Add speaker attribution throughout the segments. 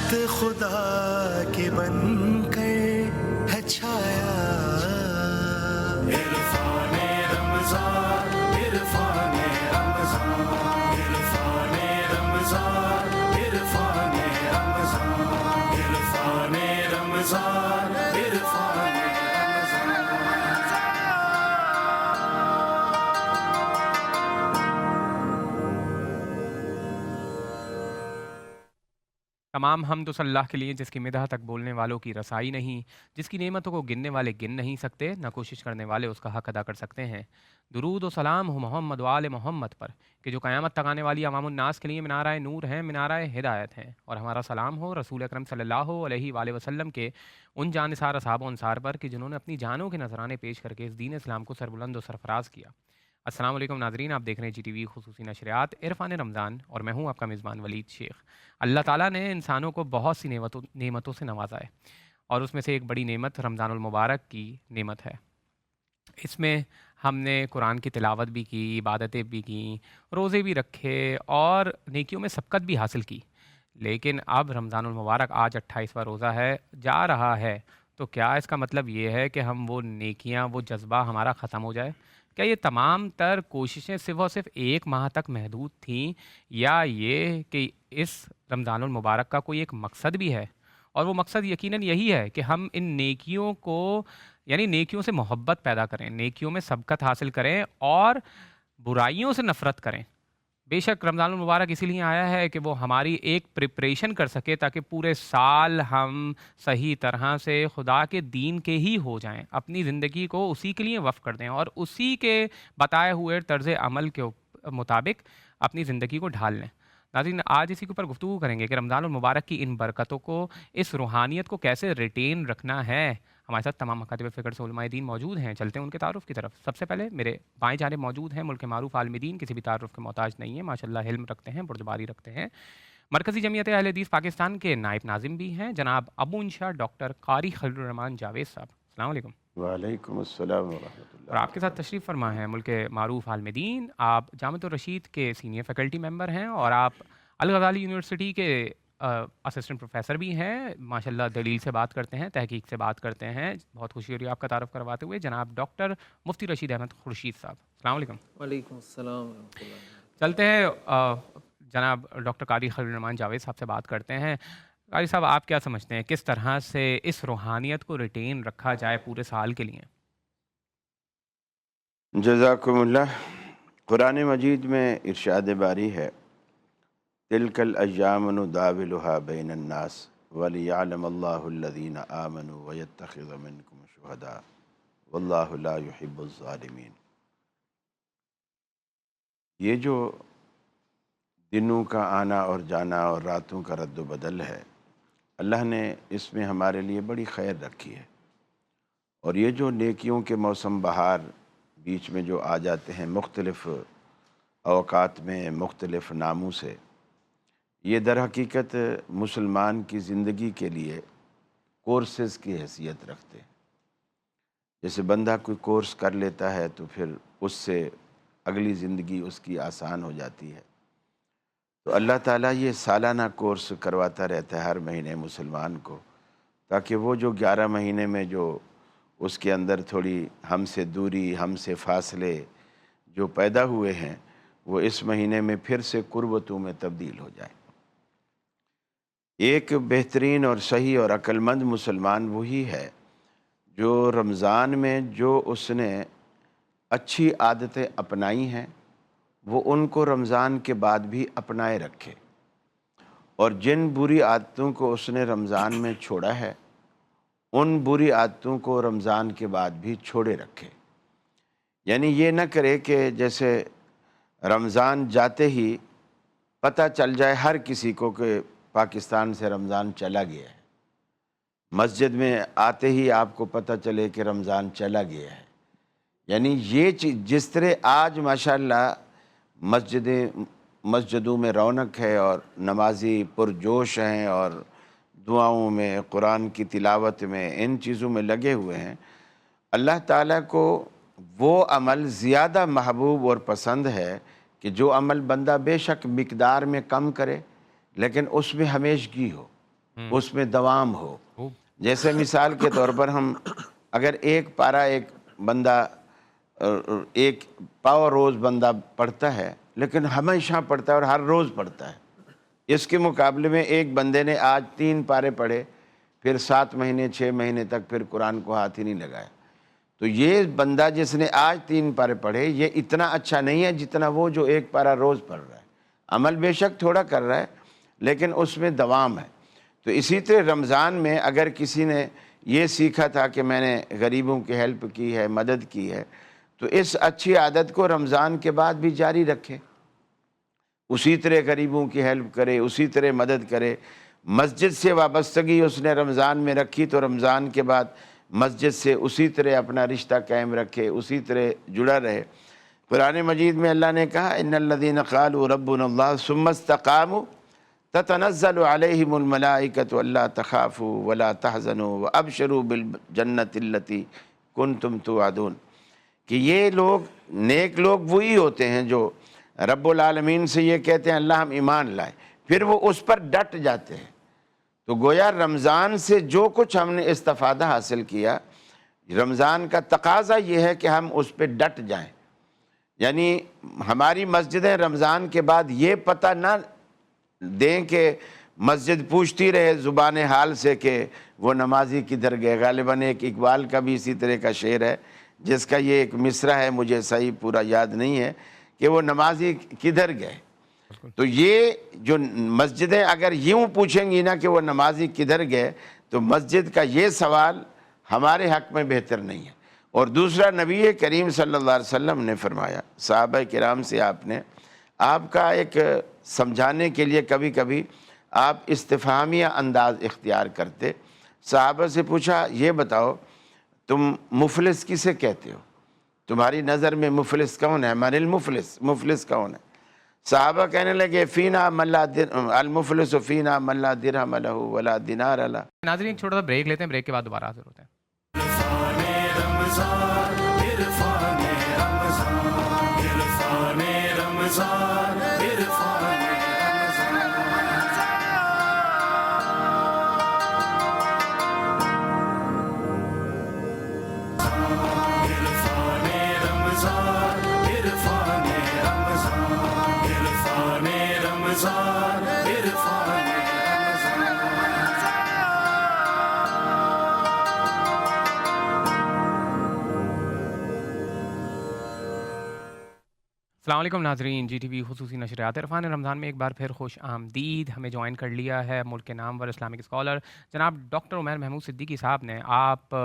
Speaker 1: رحمت خدا کے بن کر ہے چھایا، عرفان رمضان، عرفان رمضان، عرفان رمضان، عرفان رمضان، عرفان رمضان، عرفان
Speaker 2: تمام حمد و اللہ کے لیے جس کی مدح تک بولنے والوں کی رسائی نہیں، جس کی نعمتوں کو گننے والے گن نہیں سکتے، نہ کوشش کرنے والے اس کا حق ادا کر سکتے ہیں۔ درود و سلام ہو محمد و آل محمد پر کہ جو قیامت تک آنے والی عوام الناس کے لیے منارہ نور ہیں، منارہ ہدایت ہیں، اور ہمارا سلام ہو رسول اکرم صلی اللہ علیہ وآلہ وسلم کے ان جانثار اصحاب و انصار پر کہ جنہوں نے اپنی جانوں کے نذرانے پیش کر کے اس دین اسلام کو سربلند و سرفراز کیا۔ السلام علیکم ناظرین، آپ دیکھ رہے ہیں جی ٹی وی خصوصی نشریات عرفان رمضان، اور میں ہوں آپ کا میزبان ولید شیخ۔ اللہ تعالیٰ نے انسانوں کو بہت سی نعمتوں سے نوازا ہے، اور اس میں سے ایک بڑی نعمت رمضان المبارک کی نعمت ہے۔ اس میں ہم نے قرآن کی تلاوت بھی کی، عبادتیں بھی کیں، روزے بھی رکھے اور نیکیوں میں سبقت بھی حاصل کی۔ لیکن اب رمضان المبارک آج 28واں روزہ ہے، جا رہا ہے، تو کیا اس کا مطلب یہ ہے کہ ہم وہ نیکیاں، وہ جذبہ ہمارا ختم ہو جائے؟ کیا یہ تمام تر کوششیں صرف اور صرف ایک ماہ تک محدود تھیں، یا یہ کہ اس رمضان المبارک کا کوئی ایک مقصد بھی ہے؟ اور وہ مقصد یقیناً یہی ہے کہ ہم ان نیکیوں کو، یعنی نیکیوں سے محبت پیدا کریں، نیکیوں میں سبقت حاصل کریں اور برائیوں سے نفرت کریں۔ بے شک رمضان المبارک اسی لیے آیا ہے کہ وہ ہماری ایک پریپریشن کر سکے، تاکہ پورے سال ہم صحیح طرح سے خدا کے دین کے ہی ہو جائیں، اپنی زندگی کو اسی کے لیے وقف کر دیں اور اسی کے بتائے ہوئے طرز عمل کے مطابق اپنی زندگی کو ڈھال لیں۔ ناظرین، آج اسی کے اوپر گفتگو کریں گے کہ رمضان المبارک کی ان برکتوں کو، اس روحانیت کو کیسے ریٹین رکھنا ہے۔ ہمارے ساتھ تمام مکاتب فکر سے علماء دین موجود ہیں، چلتے ہیں ان کے تعارف کی طرف۔ سب سے پہلے میرے بائیں جانب موجود ہیں ملک معروف عالم دین، کسی بھی تعارف کے محتاج نہیں ہیں، ماشاءاللہ علم رکھتے ہیں، بردباری رکھتے ہیں، مرکزی جمعیت اہل حدیث پاکستان کے نائب ناظم بھی ہیں، جناب ابو انشا ڈاکٹر قاری خلیل الرحمان جاوید صاحب۔ السلام علیکم۔
Speaker 3: وعلیکم السلام ورحمۃ
Speaker 2: اور
Speaker 3: اللہ
Speaker 2: آپ کے ساتھ تشریف فرما ہیں ملک معروف عالم دین، آپ جامعۃ الرشید کے سینئر فیکلٹی ممبر ہیں، اور آپ الغزالی یونیورسٹی کے اسسٹنٹ پروفیسر بھی ہیں، ماشاءاللہ دلیل سے بات کرتے ہیں، تحقیق سے بات کرتے ہیں۔ بہت خوشی ہو رہی ہے آپ کا تعارف کرواتے ہوئے، جناب ڈاکٹر مفتی رشید احمد خورشید صاحب۔ السلام علیکم۔
Speaker 4: وعلیکم السلام ورحمۃ اللہ۔
Speaker 2: چلتے ہیں جناب ڈاکٹر قاری خلیل الرحمان جاوید صاحب سے بات کرتے ہیں۔ قاری صاحب، آپ کیا سمجھتے ہیں کس طرح سے اس روحانیت کو ریٹین رکھا جائے پورے سال کے لیے؟
Speaker 3: جزاکم اللہ۔ قرآن مجید میں ارشاد باری ہے، تلک الایام نداولها بین الناس ولیعلم اللہ الذین آمنوا ویتخذ منکم شہداء واللہ لا یحب الظالمین۔ یہ جو دنوں کا آنا اور جانا اور راتوں کا رد و بدل ہے، اللہ نے اس میں ہمارے لیے بڑی خیر رکھی ہے، اور یہ جو نیکیوں کے موسم بہار بیچ میں جو آ جاتے ہیں مختلف اوقات میں مختلف ناموں سے، یہ در حقیقت مسلمان کی زندگی کے لیے کورسز کی حیثیت رکھتے ہیں۔ جیسے بندہ کوئی کورس کر لیتا ہے تو پھر اس سے اگلی زندگی اس کی آسان ہو جاتی ہے، تو اللہ تعالیٰ یہ سالانہ کورس کرواتا رہتا ہے ہر مہینے مسلمان کو، تاکہ وہ جو 11 مہینے میں جو اس کے اندر تھوڑی ہم سے دوری، ہم سے فاصلے جو پیدا ہوئے ہیں، وہ اس مہینے میں پھر سے قربتوں میں تبدیل ہو جائیں۔ ایک بہترین اور صحیح اور عقل مند مسلمان وہی ہے جو رمضان میں جو اس نے اچھی عادتیں اپنائی ہیں وہ ان کو رمضان کے بعد بھی اپنائے رکھے، اور جن بری عادتوں کو اس نے رمضان میں چھوڑا ہے ان بری عادتوں کو رمضان کے بعد بھی چھوڑے رکھے۔ یعنی یہ نہ کرے کہ جیسے رمضان جاتے ہی پتہ چل جائے ہر کسی کو کہ پاکستان سے رمضان چلا گیا ہے، مسجد میں آتے ہی آپ کو پتہ چلے کہ رمضان چلا گیا ہے۔ یعنی یہ چیز جس طرح آج ماشاءاللہ مسجدوں میں رونق ہے اور نمازی پرجوش ہیں اور دعاؤں میں، قرآن کی تلاوت میں، ان چیزوں میں لگے ہوئے ہیں، اللہ تعالیٰ کو وہ عمل زیادہ محبوب اور پسند ہے کہ جو عمل بندہ بے شک مقدار میں کم کرے لیکن اس میں ہمیشگی ہو۔ اس میں دوام ہو.
Speaker 2: خوب.
Speaker 3: جیسے مثال کے طور پر ہم اگر ایک پارا ایک بندہ ایک پاؤ روز بندہ پڑھتا ہے لیکن ہمیشہ پڑھتا ہے اور ہر روز پڑھتا ہے، اس کے مقابلے میں ایک بندے نے آج 3 پارے پڑھے پھر 7 مہینے 6 مہینے تک پھر قرآن کو ہاتھ ہی نہیں لگایا، تو یہ بندہ جس نے آج 3 پارے پڑھے یہ اتنا اچھا نہیں ہے جتنا وہ جو ایک پارا روز پڑھ رہا ہے. عمل بے شک تھوڑا کر رہا ہے لیکن اس میں دوام ہے. تو اسی طرح رمضان میں اگر کسی نے یہ سیکھا تھا کہ میں نے غریبوں کی ہیلپ کی ہے، مدد کی ہے، تو اس اچھی عادت کو رمضان کے بعد بھی جاری رکھے، اسی طرح غریبوں کی ہیلپ کرے، اسی طرح مدد کرے. مسجد سے وابستگی اس نے رمضان میں رکھی تو رمضان کے بعد مسجد سے اسی طرح اپنا رشتہ قائم رکھے، اسی طرح جڑا رہے. قرآن مجید میں اللہ نے کہا ان الذین قالوا ربنا اللہ ثم استقاموا تتنزل علیہم الملائکۃ الا تخافوا ولا تحزنوا وابشروا بالجنۃ التی کنتم توعدون. کہ یہ لوگ نیک لوگ وہی ہوتے ہیں جو رب العالمین سے یہ کہتے ہیں اللہ ہم ایمان لائیں، پھر وہ اس پر ڈٹ جاتے ہیں. تو گویا رمضان سے جو کچھ ہم نے استفادہ حاصل کیا، رمضان کا تقاضا یہ ہے کہ ہم اس پہ ڈٹ جائیں. یعنی ہماری مسجدیں رمضان کے بعد یہ پتہ نہ دیں کہ مسجد پوچھتی رہے زبان حال سے کہ وہ نمازی کدھر گئے. غالباً ایک اقبال کا بھی اسی طرح کا شعر ہے جس کا یہ ایک مصرع ہے، مجھے صحیح پورا یاد نہیں ہے، کہ وہ نمازی کدھر گئے. تو یہ جو مسجدیں اگر یوں پوچھیں گی نا کہ وہ نمازی کدھر گئے تو مسجد کا یہ سوال ہمارے حق میں بہتر نہیں ہے. اور دوسرا نبی کریم صلی اللہ علیہ وسلم نے فرمایا، صحابہ کرام سے آپ کا ایک سمجھانے کے لیے کبھی کبھی آپ استفہامیہ انداز اختیار کرتے. صحابہ سے پوچھا یہ بتاؤ تم مفلس کسے کہتے ہو، تمہاری نظر میں مفلس کون ہے، من المفلس، مفلس کون ہے؟ صحابہ کہنے لگے فینا من لا المفلس فینا من لا درہم لہ ولا دینار لہ.
Speaker 2: ناظرین ایک چھوٹا سا بریک لیتے ہیں، بریک کے بعد دوبارہ حاضر ہوتے ہیں. السلام علیکم ناظرین، جی ٹی وی خصوصی نشریات عرفان رمضان میں ایک بار پھر خوش آمدید. ہمیں جوائن کر لیا ہے ملک کے نامور اسلامک اسکالر جناب ڈاکٹر عمیر محمود صدیقی صاحب نے. آپ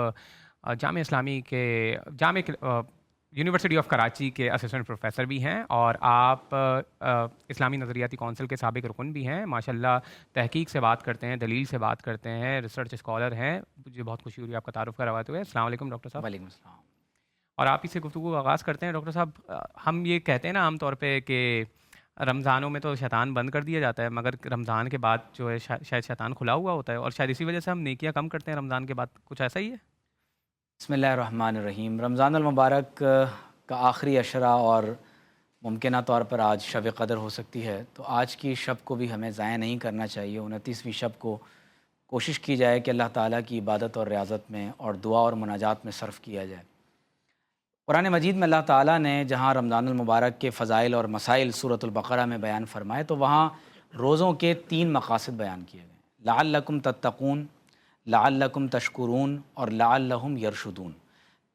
Speaker 2: جامعہ اسلامی کے یونیورسٹی آف کراچی کے اسسٹنٹ پروفیسر بھی ہیں اور آپ اسلامی نظریاتی کونسل کے سابق رکن بھی ہیں. ماشاءاللہ تحقیق سے بات کرتے ہیں، دلیل سے بات کرتے ہیں، ریسرچ اسکالر ہیں. مجھے بہت خوشی ہوئی آپ کا تعارف کرواتے ہوئے. السلام علیکم ڈاکٹر صاحب.
Speaker 5: وعلیکم السلام.
Speaker 2: اور آپ اس سے گفتگو کا آغاز کرتے ہیں. ڈاکٹر صاحب ہم یہ کہتے ہیں نا عام طور پہ کہ رمضانوں میں تو شیطان بند کر دیا جاتا ہے، مگر رمضان کے بعد جو ہے شاید شیطان کھلا ہوا ہوتا ہے، اور شاید اسی وجہ سے ہم نیکیاں کم کرتے ہیں رمضان کے بعد. کچھ ایسا ہی ہے؟
Speaker 5: بسم اللہ الرحمن الرحیم. رمضان المبارک کا آخری عشرہ اور ممکنہ طور پر آج شب قدر ہو سکتی ہے، تو آج کی شب کو بھی ہمیں ضائع نہیں کرنا چاہیے. 29ویں شب کو کوشش کی جائے کہ اللہ تعالیٰ کی عبادت اور ریاضت میں اور دعا اور مناجات میں صرف کیا جائے. قرآن مجید میں اللہ تعالیٰ نے جہاں رمضان المبارک کے فضائل اور مسائل سورۃ البقرہ میں بیان فرمائے تو وہاں روزوں کے 3 مقاصد بیان کیے گئے: لعلکم تتقون، لعلکم تشکرون اور لعلہم یرشدون،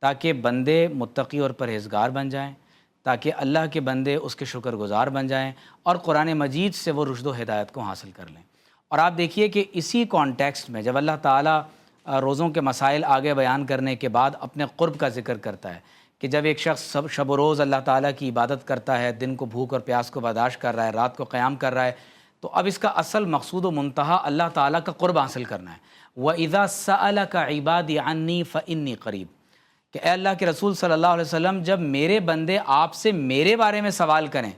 Speaker 5: تاکہ بندے متقی اور پرہیزگار بن جائیں، تاکہ اللہ کے بندے اس کے شکر گزار بن جائیں اور قرآن مجید سے وہ رشد و ہدایت کو حاصل کر لیں. اور آپ دیکھیے کہ اسی کانٹیکسٹ میں جب اللہ تعالیٰ روزوں کے مسائل آگے بیان کرنے کے بعد اپنے قرب کا ذکر کرتا ہے کہ جب ایک شخص شب و روز اللہ تعالیٰ کی عبادت کرتا ہے، دن کو بھوک اور پیاس کو برداشت کر رہا ہے، رات کو قیام کر رہا ہے، تو اب اس کا اصل مقصود و منتہا اللہ تعالیٰ کا قرب حاصل کرنا ہے. وَإِذَا سَأَلَكَ عِبَادِي عَنِّي فَإِنِّي قَرِيب، کہ اے اللہ کے رسول صلی اللہ علیہ وسلم جب میرے بندے آپ سے میرے بارے میں سوال کریں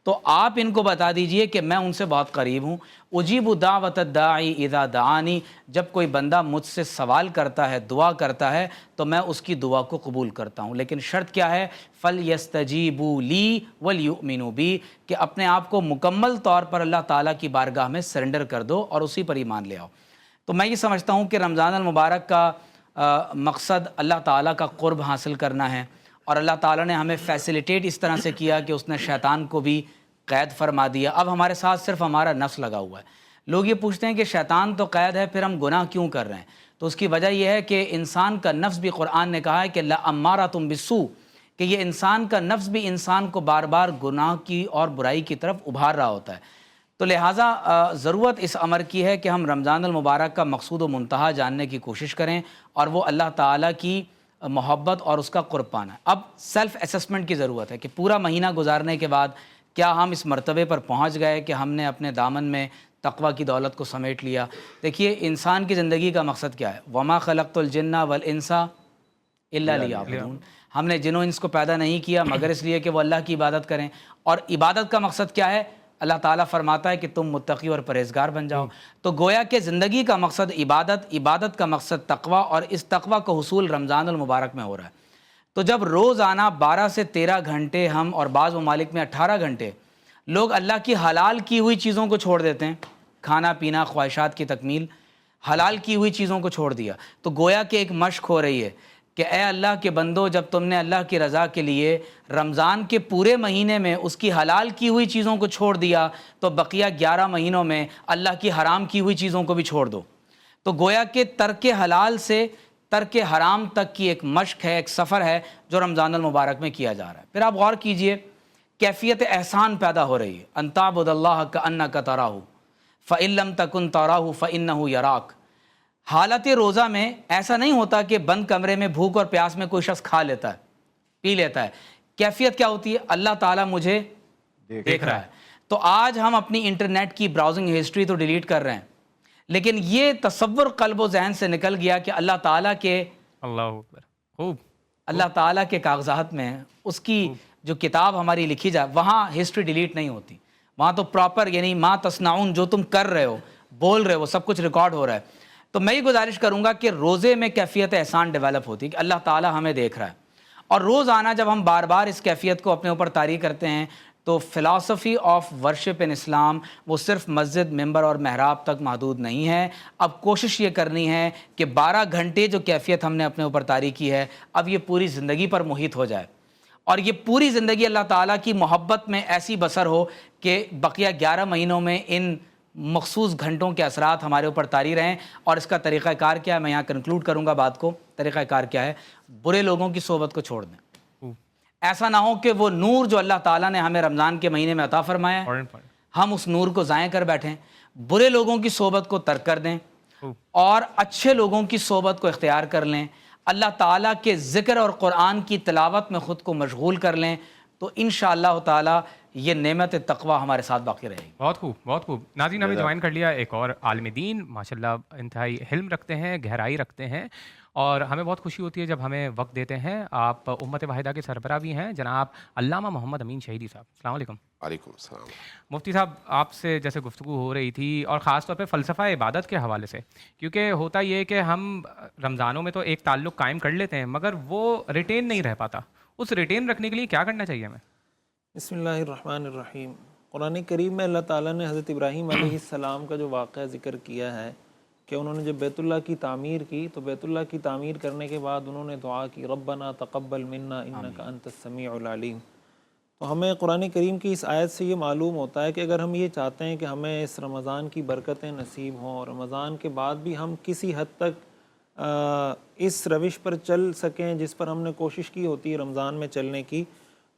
Speaker 5: تو آپ ان کو بتا دیجئے کہ میں ان سے بہت قریب ہوں. اجیب دعوت الداعی اذا دعانی، جب کوئی بندہ مجھ سے سوال کرتا ہے، دعا کرتا ہے تو میں اس کی دعا کو قبول کرتا ہوں. لیکن شرط کیا ہے؟ فَلْيَسْتَجِيبُوا لِي وَلْيُؤْمِنُوا بِي، کہ اپنے آپ کو مکمل طور پر اللہ تعالیٰ کی بارگاہ میں سرنڈر کر دو اور اسی پر ایمان لے آؤ. تو میں یہ سمجھتا ہوں کہ رمضان المبارک کا مقصد اللہ تعالیٰ کا قرب حاصل کرنا ہے، اور اللہ تعالیٰ نے ہمیں فیسیلیٹیٹ اس طرح سے کیا کہ اس نے شیطان کو بھی قید فرما دیا۔ اب ہمارے ساتھ صرف ہمارا نفس لگا ہوا ہے۔ لوگ یہ پوچھتے ہیں کہ شیطان تو قید ہے، پھر ہم گناہ کیوں کر رہے ہیں؟ تو اس کی وجہ یہ ہے کہ انسان کا نفس بھی قرآن نے کہا ہے کہ لَأَمَّارَةٌ بِالسُّوءِ، کہ یہ انسان کا نفس بھی انسان کو بار بار گناہ کی اور برائی کی طرف ابھار رہا ہوتا ہے۔ تو لہٰذا ضرورت اس امر کی ہے کہ ہم رمضان المبارک کا مقصود و منتہا جاننے کی کوشش کریں، اور وہ اللہ تعالیٰ کی محبت اور اس کا قرب پانا ہے۔ اب سیلف اسسمنٹ کی ضرورت ہے کہ پورا مہینہ گزارنے کے بعد کیا ہم اس مرتبے پر پہنچ گئے کہ ہم نے اپنے دامن میں تقوی کی دولت کو سمیٹ لیا۔ دیکھیے انسان کی زندگی کا مقصد کیا ہے؟ وَمَا خَلَقْتُ الْجِنَّ وَالْإِنسَ إِلَّا لِيَعْبُدُونَ، ہم نے جن و انس کو پیدا نہیں کیا مگر اس لیے کہ وہ اللہ کی عبادت کریں۔ اور عبادت کا مقصد کیا ہے؟ اللہ تعالیٰ فرماتا ہے کہ تم متقی اور پرہیزگار بن جاؤ۔ تو گویا کہ زندگی کا مقصد عبادت کا مقصد تقوی، اور اس تقوی کا حصول رمضان المبارک میں ہو رہا ہے۔ تو جب روزانہ 12 سے 13 گھنٹے ہم، اور بعض ممالک میں 18 گھنٹے لوگ اللہ کی حلال کی ہوئی چیزوں کو چھوڑ دیتے ہیں، کھانا پینا، خواہشات کی تکمیل، حلال کی ہوئی چیزوں کو چھوڑ دیا، تو گویا کہ ایک مشق ہو رہی ہے کہ اے اللہ کے بندو، جب تم نے اللہ کی رضا کے لیے رمضان کے پورے مہینے میں اس کی حلال کی ہوئی چیزوں کو چھوڑ دیا، تو بقیہ 11 مہینوں میں اللہ کی حرام کی ہوئی چیزوں کو بھی چھوڑ دو۔ تو گویا کہ ترک حلال سے ترک حرام تک کی ایک مشق ہے، ایک سفر ہے جو رمضان المبارک میں کیا جا رہا ہے۔ پھر آپ غور کیجئے، کیفیت احسان پیدا ہو رہی ہے، ان تعبد اللہ کأنک تراہ فإن لم تکن تراہ فإنہ یراک۔ حالت روزہ میں ایسا نہیں ہوتا کہ بند کمرے میں بھوک اور پیاس میں کوئی شخص کھا لیتا ہے، پی لیتا ہے۔ کیفیت کیا ہوتی ہے؟ اللہ تعالیٰ مجھے دیکھ رہا ہے۔ تو آج ہم اپنی انٹرنیٹ کی براؤزنگ ہسٹری تو ڈیلیٹ کر رہے ہیں، لیکن یہ تصور قلب و ذہن سے نکل گیا کہ اللہ تعالیٰ کے
Speaker 2: خوب
Speaker 5: اللہ تعالیٰ کے کاغذات میں اس کی جو کتاب ہماری لکھی جائے، وہاں ہسٹری ڈیلیٹ نہیں ہوتی، وہاں تو پراپر، یعنی ما تصنعون، جو تم کر رہے ہو، بول رہے ہو، سب کچھ ریکارڈ ہو رہا ہے۔ تو میں یہ گزارش کروں گا کہ روزے میں کیفیت احسان ڈیولپ ہوتی ہے کہ اللہ تعالیٰ ہمیں دیکھ رہا ہے، اور روز آنا جب ہم بار بار اس کیفیت کو اپنے اوپر طاری کرتے ہیں، تو فلاسفی آف ورشپ ان اسلام وہ صرف مسجد، ممبر اور محراب تک محدود نہیں ہے۔ اب کوشش یہ کرنی ہے کہ 12 گھنٹے جو کیفیت ہم نے اپنے اوپر طاری کی ہے، اب یہ پوری زندگی پر محیط ہو جائے، اور یہ پوری زندگی اللہ تعالیٰ کی محبت میں ایسی بسر ہو کہ بقیہ 11 مہینوں میں ان مخصوص گھنٹوں کے اثرات ہمارے اوپر طاری رہیں۔ اور اس کا طریقہ کار کیا ہے؟ میں یہاں کنکلوڈ کروں گا بات کو۔ طریقہ کار کیا ہے؟ برے لوگوں کی صحبت کو چھوڑ دیں۔ ایسا نہ ہو کہ وہ نور جو اللہ تعالیٰ نے ہمیں رمضان کے مہینے میں عطا فرمایا ہے، ہم اس نور کو ضائع کر بیٹھیں۔ برے لوگوں کی صحبت کو ترک کر دیں اور اچھے لوگوں کی صحبت کو اختیار کر لیں، اللہ تعالیٰ کے ذکر اور قرآن کی تلاوت میں خود کو مشغول کر لیں، تو انشاءاللہ تعالیٰ یہ نعمت تقوی ہمارے ساتھ باقی رہے گی۔
Speaker 2: بہت خوب، بہت خوب۔ ناظرین، ہمیں جوائن کر لیا ایک اور عالم دین، ماشاءاللہ انتہائی حلم رکھتے ہیں، گہرائی رکھتے ہیں، اور ہمیں بہت خوشی ہوتی ہے جب ہمیں وقت دیتے ہیں۔ آپ امت واحدہ کے سربراہ بھی ہیں، جناب علامہ محمد امین شہیدی صاحب، السلام علیکم۔
Speaker 6: وعلیکم السلام۔
Speaker 2: مفتی صاحب، آپ سے جیسے گفتگو ہو رہی تھی، اور خاص طور پہ فلسفہ عبادت کے حوالے سے، کیونکہ ہوتا یہ ہے کہ ہم رمضانوں میں تو ایک تعلق قائم کر لیتے ہیں مگر وہ ریٹین نہیں رہ پاتا، اس ریٹین رکھنے کے لیے کیا کرنا چاہیے ہمیں؟
Speaker 4: بسم اللہ الرحمن الرحیم۔ قرآن کریم میں اللہ تعالیٰ نے حضرت ابراہیم علیہ السلام کا جو واقعہ ذکر کیا ہے کہ انہوں نے جب بیت اللہ کی تعمیر کی، تو بیت اللہ کی تعمیر کرنے کے بعد انہوں نے دعا کی، ربنا تقبل منا انک انت السمیع العلیم۔ تو ہمیں قرآن کریم کی اس آیت سے یہ معلوم ہوتا ہے کہ اگر ہم یہ چاہتے ہیں کہ ہمیں اس رمضان کی برکتیں نصیب ہوں، رمضان کے بعد بھی ہم کسی حد تک اس روش پر چل سکیں جس پر ہم نے کوشش کی ہوتی ہے رمضان میں چلنے کی،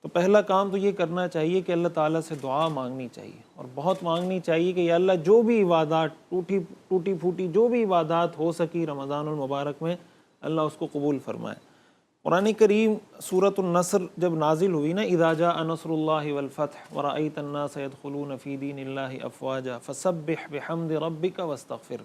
Speaker 4: تو پہلا کام تو یہ کرنا چاہیے کہ اللہ تعالیٰ سے دعا مانگنی چاہیے، اور بہت مانگنی چاہیے کہ یا اللہ جو بھی عبادات ٹوٹی پھوٹی جو بھی عبادات ہو سکی رمضان المبارک میں، اللہ اس کو قبول فرمائے۔ قرآن کریم سورۃ النصر جب نازل ہوئی نا، اذا جاء نصر اللہ والفتح ورأیت الناس يدخلون فی دین اللہ افواجا فسبح بحمد ربک واستغفر،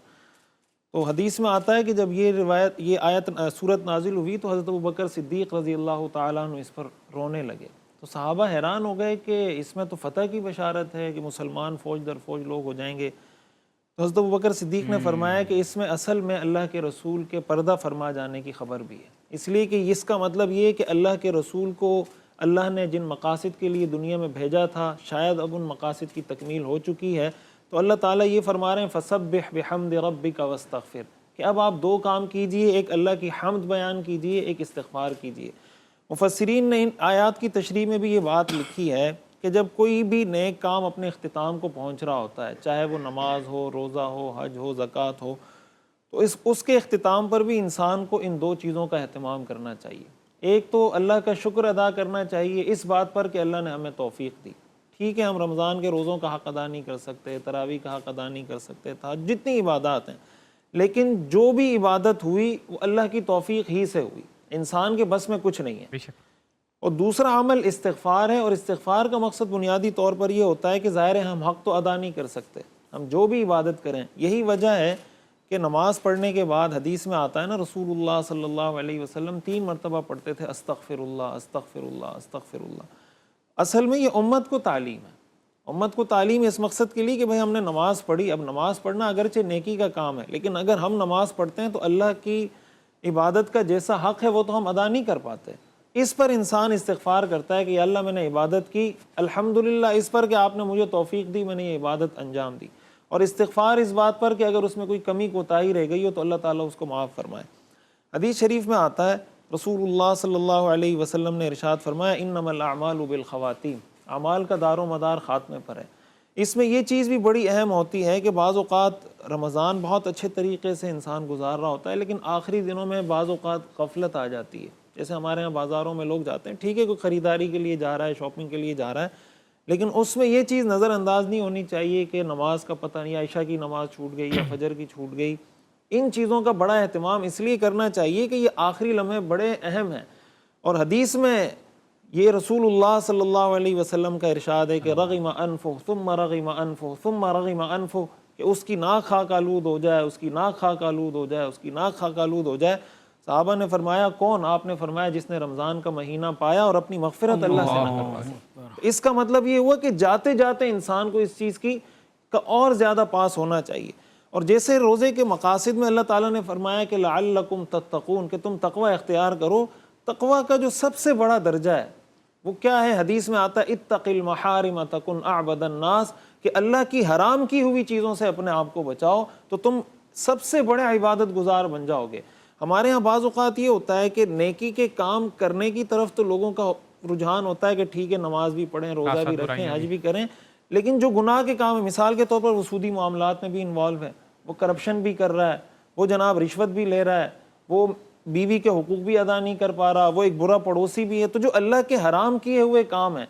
Speaker 4: تو حدیث میں آتا ہے کہ جب یہ آیت سورت نازل ہوئی تو حضرت ابوبکر صدیق رضی اللہ تعالیٰ عنہ اس پر رونے لگے۔ تو صحابہ حیران ہو گئے کہ اس میں تو فتح کی بشارت ہے کہ مسلمان فوج در فوج لوگ ہو جائیں گے۔ تو حضرت ابوبکر صدیق نے فرمایا کہ اس میں اصل میں اللہ کے رسول کے پردہ فرما جانے کی خبر بھی ہے، اس لیے کہ اس کا مطلب یہ ہے کہ اللہ کے رسول کو اللہ نے جن مقاصد کے لیے دنیا میں بھیجا تھا، شاید اب ان مقاصد کی تکمیل ہو چکی ہے، تو اللہ تعالیٰ یہ فرما رہے ہیں فَسَبِّحْ بِحَمْدِ رَبِّكَ وَاسْتَغْفِرْ، کہ اب آپ دو کام کیجئے، ایک اللہ کی حمد بیان کیجئے، ایک استغفار کیجئے۔ مفسرین نے ان آیات کی تشریح میں بھی یہ بات لکھی ہے کہ جب کوئی بھی نیک کام اپنے اختتام کو پہنچ رہا ہوتا ہے، چاہے وہ نماز ہو، روزہ ہو، حج ہو، زکوٰۃ ہو، تو اس کے اختتام پر بھی انسان کو ان دو چیزوں کا اہتمام کرنا چاہیے۔ ایک تو اللہ کا شکر ادا کرنا چاہیے اس بات پر کہ اللہ نے ہمیں توفیق دی۔ ٹھیک ہے، ہم رمضان کے روزوں کا حق ادا نہیں کر سکتے، تراویح کا حق ادا نہیں کر سکتے، جتنی عبادات ہیں، لیکن جو بھی عبادت ہوئی وہ اللہ کی توفیق ہی سے ہوئی، انسان کے بس میں کچھ نہیں ہے۔
Speaker 2: بے شک۔
Speaker 4: اور دوسرا عمل استغفار ہے، اور استغفار کا مقصد بنیادی طور پر یہ ہوتا ہے کہ ظاہر ہے ہم حق تو ادا نہیں کر سکتے، ہم جو بھی عبادت کریں۔ یہی وجہ ہے کہ نماز پڑھنے کے بعد حدیث میں آتا ہے نا، رسول اللہ صلی اللہ علیہ وسلم 3 مرتبہ پڑھتے تھے استغفر اللہ، استغفر اللہ، استغفر اللہ۔ اصل میں یہ امت کو تعلیم ہے، امت کو تعلیم اس مقصد کے لیے کہ بھئی ہم نے نماز پڑھی، اب نماز پڑھنا اگرچہ نیکی کا کام ہے، لیکن اگر ہم نماز پڑھتے ہیں تو اللہ کی عبادت کا جیسا حق ہے وہ تو ہم ادا نہیں کر پاتے۔ اس پر انسان استغفار کرتا ہے کہ یا اللہ میں نے عبادت کی، الحمدللہ اس پر کہ آپ نے مجھے توفیق دی، میں نے یہ عبادت انجام دی۔ اور استغفار اس بات پر کہ اگر اس میں کوئی کمی کوتاہی رہ گئی ہو تو اللہ تعالیٰ اس کو معاف فرمائے۔ حدیث شریف میں آتا ہے، رسول اللہ صلی اللہ علیہ وسلم نے ارشاد فرمایا انما الاعمال بالخواتیم، اعمال کا دار و مدار خاتمے پر ہے۔ اس میں یہ چیز بھی بڑی اہم ہوتی ہے کہ بعض اوقات رمضان بہت اچھے طریقے سے انسان گزار رہا ہوتا ہے، لیکن آخری دنوں میں بعض اوقات غفلت آ جاتی ہے۔ جیسے ہمارے یہاں بازاروں میں لوگ جاتے ہیں، ٹھیک ہے کوئی خریداری کے لیے جا رہا ہے، شاپنگ کے لیے جا رہا ہے، لیکن اس میں یہ چیز نظر انداز نہیں ہونی چاہیے کہ نماز کا پتہ نہیں، عشاء کی نماز چھوٹ گئی یا فجر کی چھوٹ گئی۔ ان چیزوں کا بڑا اہتمام اس لیے کرنا چاہیے کہ یہ آخری لمحے بڑے اہم ہیں، اور حدیث میں یہ رسول اللہ صلی اللہ علیہ وسلم کا ارشاد ہے کہ رغم انفہ ثم رغم انفہ ثم رغم انفہ، کہ اس کی ناک خاک آلود ہو جائے، اس کی ناک خاک آلود ہو جائے، اس کی ناک خاک آلود ہو جائے۔ صحابہ نے فرمایا کون؟ آپ نے فرمایا جس نے رمضان کا مہینہ پایا اور اپنی مغفرت اللہ سے نہ کر پایا۔ اس کا مطلب یہ ہوا کہ جاتے جاتے انسان کو اس چیز کی کا اور زیادہ پاس ہونا چاہیے۔ اور جیسے روزے کے مقاصد میں اللہ تعالیٰ نے فرمایا کہ لعلکم تتقون، کہ تم تقوی اختیار کرو۔ تقوی کا جو سب سے بڑا درجہ ہے وہ کیا ہے؟ حدیث میں آتا ہے اتق المحارم تکن اعبد الناس، کہ اللہ کی حرام کی ہوئی چیزوں سے اپنے آپ کو بچاؤ تو تم سب سے بڑے عبادت گزار بن جاؤ گے۔ ہمارے ہاں بعض اوقات یہ ہوتا ہے کہ نیکی کے کام کرنے کی طرف تو لوگوں کا رجحان ہوتا ہے کہ ٹھیک ہے نماز بھی پڑھیں، روزہ بھی رکھیں، حج بھی کریں، لیکن جو گناہ کے کام ہے، مثال کے طور پر وہ سودی معاملات میں بھی انوالو ہے، وہ کرپشن بھی کر رہا ہے، وہ جناب رشوت بھی لے رہا ہے، وہ بیوی کے حقوق بھی ادا نہیں کر پا رہا، وہ ایک برا پڑوسی بھی ہے، تو جو اللہ کے حرام کیے ہوئے کام ہیں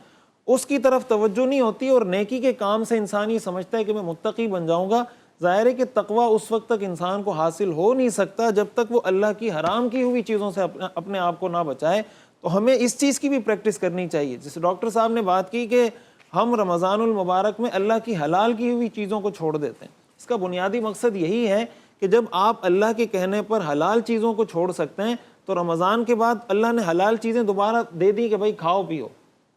Speaker 4: اس کی طرف توجہ نہیں ہوتی، اور نیکی کے کام سے انسان یہ سمجھتا ہے کہ میں متقی بن جاؤں گا۔ ظاہر ہے کہ تقوی اس وقت تک انسان کو حاصل ہو نہیں سکتا جب تک وہ اللہ کی حرام کی ہوئی چیزوں سے اپنے آپ کو نہ بچائے۔ تو ہمیں اس چیز کی بھی پریکٹس کرنی چاہیے۔ جیسے ڈاکٹر صاحب نے بات کی کہ ہم رمضان المبارک میں اللہ کی حلال کی ہوئی چیزوں کو چھوڑ دیتے ہیں، اس کا بنیادی مقصد یہی ہے کہ جب آپ اللہ کے کہنے پر حلال چیزوں کو چھوڑ سکتے ہیں تو رمضان کے بعد اللہ نے حلال چیزیں دوبارہ دے دی کہ بھائی کھاؤ پیو،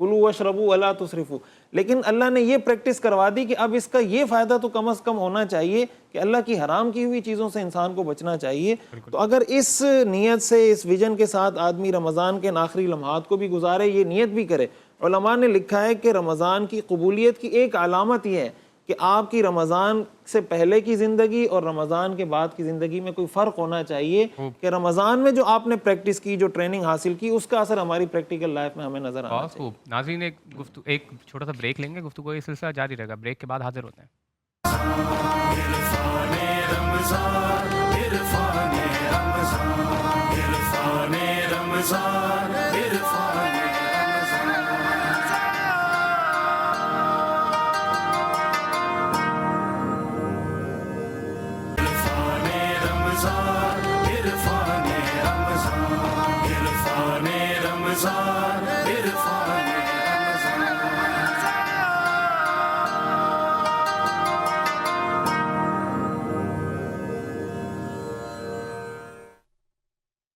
Speaker 4: کلوا واشربوا ولا تسرفوا، لیکن اللہ نے یہ پریکٹس کروا دی کہ اب اس کا یہ فائدہ تو کم از کم ہونا چاہیے کہ اللہ کی حرام کی ہوئی چیزوں سے انسان کو بچنا چاہیے۔ تو اگر اس نیت سے، اس ویژن کے ساتھ آدمی رمضان کے آخری لمحات کو بھی گزارے، یہ نیت بھی کرے۔ علماء نے لکھا ہے کہ رمضان کی قبولیت کی ایک علامت یہ ہے کہ آپ کی رمضان سے پہلے کی زندگی اور رمضان کے بعد کی زندگی میں کوئی فرق ہونا چاہیے، کہ رمضان میں جو آپ نے پریکٹس کی، جو ٹریننگ حاصل کی، اس کا اثر ہماری پریکٹیکل لائف میں ہمیں نظر آنا چاہیے۔
Speaker 2: خوب ناظرین، ایک چھوٹا سا بریک لیں گے، گفتگو کا یہ سلسلہ جاری رہے گا، بریک کے بعد حاضر ہوتے ہیں۔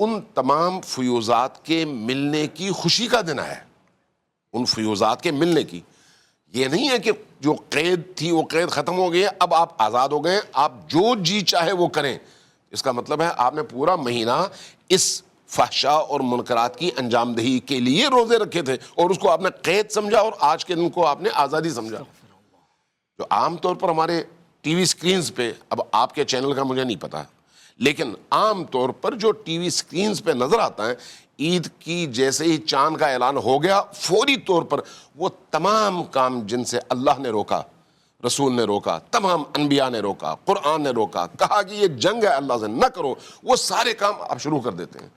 Speaker 6: ان تمام فیوزات کے ملنے کی خوشی کا دن ہے، ان فیوزات کے ملنے کی. یہ نہیں ہے کہ جو قید تھی وہ قید ختم ہو گئی ہے، اب آپ آزاد ہو گئے، آپ جو جی چاہے وہ کریں. اس کا مطلب ہے آپ نے پورا مہینہ اس فحشاء اور منکرات کی انجام دہی کے لیے روزے رکھے تھے اور اس کو آپ نے قید سمجھا اور آج کے دن کو آپ نے آزادی سمجھا. جو عام طور پر ہمارے ٹی وی سکرینز پہ، اب آپ کے چینل کا مجھے نہیں پتا، لیکن عام طور پر جو ٹی وی سکرینز پہ نظر آتا ہے، عید کی جیسے ہی چاند کا اعلان ہو گیا فوری طور پر وہ تمام کام جن سے اللہ نے روکا، رسول نے روکا، تمام انبیاء نے روکا، قرآن نے روکا، کہا کہ یہ جنگ ہے اللہ سے نہ کرو، وہ سارے کام آپ شروع کر دیتے ہیں.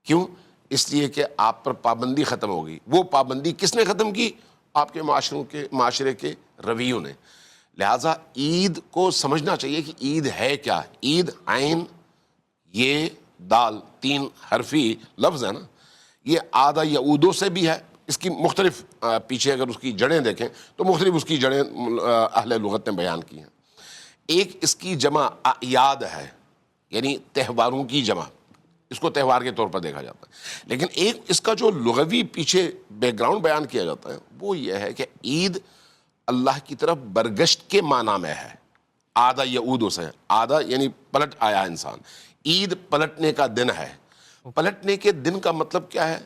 Speaker 6: کیوں؟ اس لیے کہ آپ پر پابندی ختم ہو گئی. وہ پابندی کس نے ختم کی؟ آپ کے معاشرے کے رویوں نے. لہٰذا عید کو سمجھنا چاہیے کہ عید ہے کیا. عید عین یہ دال 3 حرفی لفظ ہے نا، یہ آدھا یعودوں سے بھی ہے. اس کی مختلف پیچھے اگر اس کی جڑیں دیکھیں تو مختلف اس کی جڑیں اہل لغت نے بیان کی ہیں. ایک اس کی جمع اعیاد ہے، یعنی تہواروں کی جمع، اس کو تہوار کے طور پر دیکھا جاتا ہے. لیکن ایک اس کا جو لغوی پیچھے بیک گراؤنڈ بیان کیا جاتا ہے وہ یہ ہے کہ عید اللہ کی طرف برگشت کے معنی میں ہے. آدھا یعودوں سے، آدھا یعنی پلٹ آیا انسان. عید پلٹنے کا دن ہے. پلٹنے کے دن کا مطلب کیا ہے؟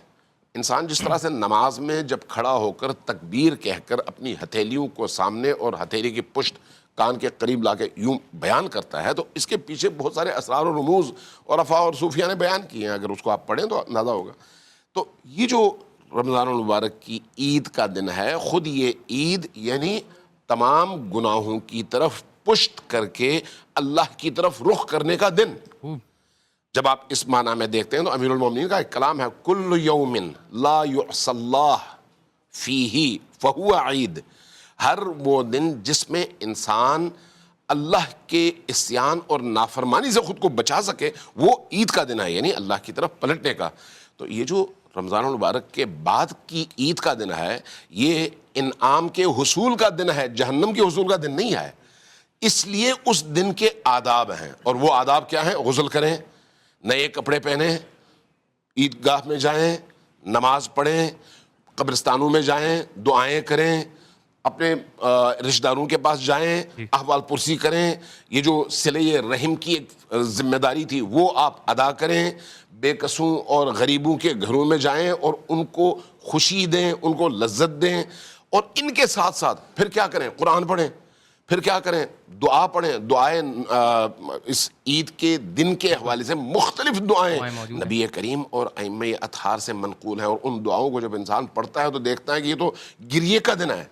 Speaker 6: انسان جس طرح سے نماز میں جب کھڑا ہو کر تکبیر کہہ کر اپنی ہتھیلیوں کو سامنے اور ہتھیلی کی پشت کان کے قریب لا کے یوں بیان کرتا ہے، تو اس کے پیچھے بہت سارے اسرار و رموز اور افواہ اور صوفیہ نے بیان کیے ہیں. اگر اس کو آپ پڑھیں تو اندازہ ہوگا. تو یہ جو رمضان المبارک کی عید کا دن ہے، خود یہ عید یعنی تمام گناہوں کی طرف پشت کر کے اللہ کی طرف رخ کرنے کا دن. جب آپ اس معنی میں دیکھتے ہیں تو امیر المومنین کا ایک کلام ہے، کل یوم لا یعصی اللہ فیہ فہو عید. ہر وہ دن جس میں انسان اللہ کے عصیان اور نافرمانی سے خود کو بچا سکے وہ عید کا دن ہے، یعنی اللہ کی طرف پلٹنے کا. تو یہ جو رمضان المبارک کے بعد کی عید کا دن ہے یہ انعام کے حصول کا دن ہے، جہنم کے حصول کا دن نہیں ہے. اس لیے اس دن کے آداب ہیں، اور وہ آداب کیا ہیں؟ غسل کریں، نئے کپڑے پہنیں، عیدگاہ میں جائیں، نماز پڑھیں، قبرستانوں میں جائیں، دعائیں کریں، اپنے رشتہ داروں کے پاس جائیں، احوال پرسی کریں. یہ جو صلہ رحم کی ایک ذمہ داری تھی وہ آپ ادا کریں. بے قصوں اور غریبوں کے گھروں میں جائیں اور ان کو خوشی دیں، ان کو لذت دیں. اور ان کے ساتھ ساتھ پھر کیا کریں؟ قرآن پڑھیں. پھر کیا کریں؟ دعا پڑھیں. دعائیں اس عید کے دن کے حوالے سے مختلف دعائیں نبی کریم اور ائمہ اطہار سے منقول ہیں، اور ان دعاؤں کو جب انسان پڑھتا ہے تو دیکھتا ہے کہ یہ تو گریے کا دن ہے.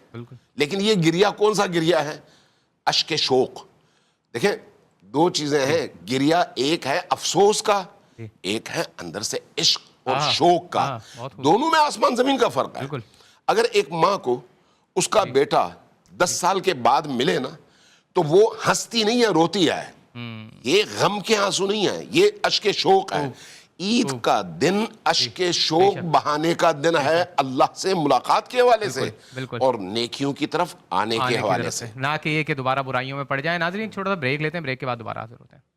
Speaker 6: لیکن یہ گریہ کون سا گریہ ہے؟ اشک شوق. دیکھیں 2 چیزیں ہیں گریہ، ایک ہے افسوس کا، ایک ہے اندر سے عشق اور شوق کا. دونوں میں آسمان زمین کا فرق ہے. اگر ایک ماں کو اس کا بیٹا 10 سال کے بعد ملے نا تو وہ ہنستی نہیں ہے، روتی ہے. یہ غم کے آنسو نہیں ہے، یہ اشک شوق ہے. عید کا دن اشک شوق بہانے کا دن ہے، اللہ سے ملاقات کے حوالے سے اور نیکیوں کی طرف آنے کے حوالے سے،
Speaker 2: نہ کہ یہ کہ دوبارہ برائیوں میں پڑ جائیں. ناظرین ایک چھوٹا سا بریک لیتے ہیں، بریک کے بعد دوبارہ حاضر ہوتے ہیں.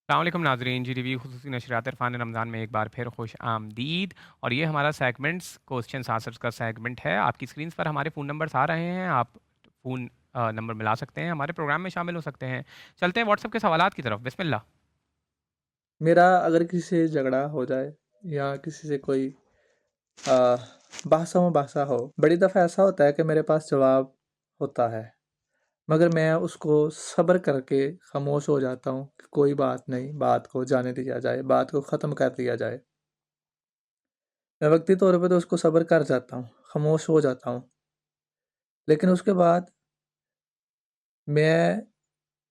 Speaker 2: السلام علیکم ناظرین، جی ٹی وی خصوصی نشریات عرفان رمضان میں ایک بار پھر خوش آمدید. اور یہ ہمارا سیگمنٹس کوسچنس آنسرس کا سیگمنٹ ہے. آپ کی اسکرینس پر ہمارے فون نمبرس آ رہے ہیں، آپ فون نمبر ملا سکتے ہیں، ہمارے پروگرام میں شامل ہو سکتے ہیں. چلتے ہیں واٹس ایپ کے سوالات کی طرف. بسم اللہ.
Speaker 7: میرا اگر کسی سے جھگڑا ہو جائے یا کسی سے کوئی بحث مباحثہ ہو، بڑی دفعہ ایسا ہوتا ہے کہ میرے پاس جواب ہوتا ہے مگر میں اس کو صبر کر کے خاموش ہو جاتا ہوں کہ کوئی بات نہیں، بات کو جانے دیا جائے، بات کو ختم کر دیا جائے. میں وقتی طور پہ تو اس کو صبر کر جاتا ہوں، خاموش ہو جاتا ہوں، لیکن اس کے بعد میں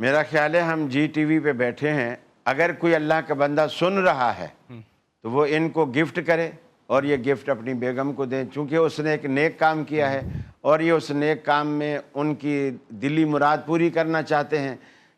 Speaker 3: میرا خیال ہے ہم جی ٹی وی پہ بیٹھے ہیں، اگر کوئی اللہ کا بندہ سن رہا ہے تو وہ ان کو گفٹ کرے اور یہ گفٹ اپنی بیگم کو دیں، چونکہ اس نے ایک نیک کام کیا ہے اور یہ اس نیک کام میں ان کی دلی مراد پوری کرنا چاہتے ہیں،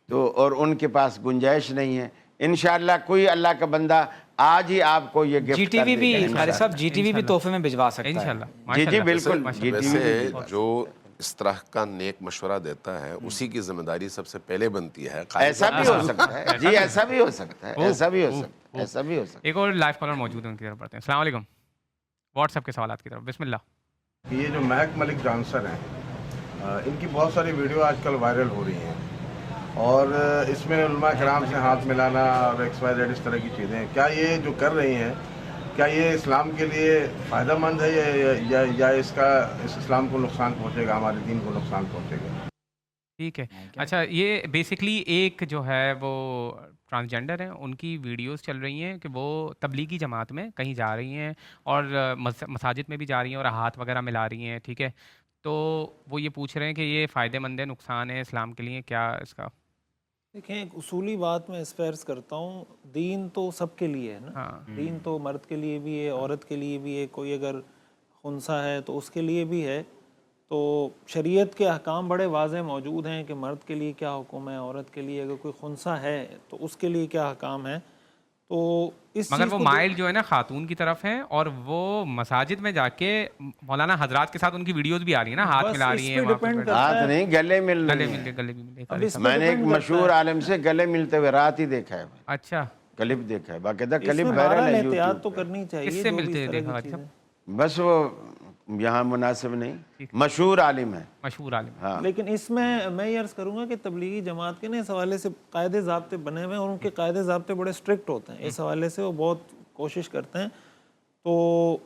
Speaker 3: تو اور ان کے پاس گنجائش نہیں ہے۔ انشاءاللہ کوئی اللہ کا بندہ آج ہی آپ کو یہ گفٹ
Speaker 5: جی ٹی وی بھی قاری صاحب جی ٹی وی بھی تحفے میں بھجوا سکتا ہے
Speaker 2: انشاءاللہ
Speaker 3: جی جی بالکل، جی ٹی
Speaker 6: ویسے
Speaker 3: وی
Speaker 6: جو اس طرح کا نیک مشورہ دیتا ہے اسی کی ذمہ داری سب سے پہلے بنتی ہے۔
Speaker 3: ایسا بھی ہو سکتا ہے، جی ایسا بھی ہو سکتا ہے، ایسا بھی ہو سکتا ہے، ایسا بھی ہو سکتا ہے۔
Speaker 2: ایک اور لائف کالر موجود ہے، ان کی طرف پڑھتے ہیں۔ السلام علیکم، واٹس ایپ کے سوالات کی طرف، بسم اللہ۔
Speaker 8: یہ جو مہک ملک ڈانسر ہیں، ان کی بہت ساری ویڈیو آج کل وائرل ہو رہی ہیں اور اس میں علماء کرام سے ہاتھ ملانا اور ایکس وائی زیڈ اس طرح کی چیزیں، کیا یہ جو کر رہی ہیں کیا یہ اسلام کے لیے فائدہ مند ہے یا اس کا اسلام کو نقصان پہنچے گا، ہمارے دین کو نقصان پہنچے گا؟
Speaker 2: ٹھیک ہے، اچھا یہ بیسکلی ایک جو ہے وہ ٹرانسجینڈر ہیں، ان کی ویڈیوز چل رہی ہیں کہ وہ تبلیغی جماعت میں کہیں جا رہی ہیں اور مساجد میں بھی جا رہی ہیں اور ہاتھ وغیرہ ملا رہی ہیں، ٹھیک ہے، تو وہ یہ پوچھ رہے ہیں کہ یہ فائدہ مند ہے، نقصان ہے اسلام کے لیے، کیا اس کا؟
Speaker 4: دیکھیں ایک اصولی بات میں اس پہ عرض کرتا ہوں، دین تو سب کے لیے ہے نا، دین تو مرد کے لیے بھی ہے، عورت کے لیے بھی ہے، کوئی اگر خنثی ہے تو اس کے لیے بھی ہے، تو شریعت کے احکام بڑے واضح موجود ہیں کہ مرد کے لیے کیا حکم ہے، عورت کے لیے اگر کوئی خنثی ہے تو اس کے لیے کیا احکام ہے، تو اس
Speaker 2: مگر وہ مائل جو ہے نا خاتون کی طرف ہیں اور وہ مساجد میں جا کے مولانا حضرات کے ساتھ ان کی ویڈیوز بھی آ رہی ہیں نا، ہاتھ ملا رہی ہیں،
Speaker 3: ہاتھ نہیں گلے مل
Speaker 2: گلے
Speaker 3: رہی
Speaker 2: ملے
Speaker 3: ہیں۔
Speaker 2: گلے بھی ملے۔
Speaker 3: میں نے ایک مشہور عالم سے گلے ملتے ہوئے رات ہی دیکھا ہے،
Speaker 2: اچھا،
Speaker 3: کلپ دیکھا ہے، باقاعدہ
Speaker 4: اس
Speaker 3: کلپ
Speaker 4: میں
Speaker 3: وائرل
Speaker 4: بہرحال
Speaker 3: ہے
Speaker 4: احتیاط
Speaker 3: یوٹیوب
Speaker 4: تو
Speaker 3: پہ۔
Speaker 4: کرنی چاہیے،
Speaker 2: کس سے
Speaker 4: جو بھی
Speaker 2: ملتے
Speaker 4: اس طرح
Speaker 2: دیکھا
Speaker 4: کی
Speaker 2: صاحب؟
Speaker 4: چیزیں۔
Speaker 3: بس وہ یہاں مناسب نہیں، مشہور عالم ہے،
Speaker 2: مشہور عالم۔
Speaker 3: ہاں۔
Speaker 4: لیکن اس میں یہ عرض کروں گا کہ تبلیغی جماعت کے نا اس حوالے سے قاعدے ضابطے بنے ہوئے ہیں اور ان کے قاعدے ضابطے بڑے اسٹرکٹ ہوتے ہیں، اس حوالے سے وہ بہت کوشش کرتے ہیں، تو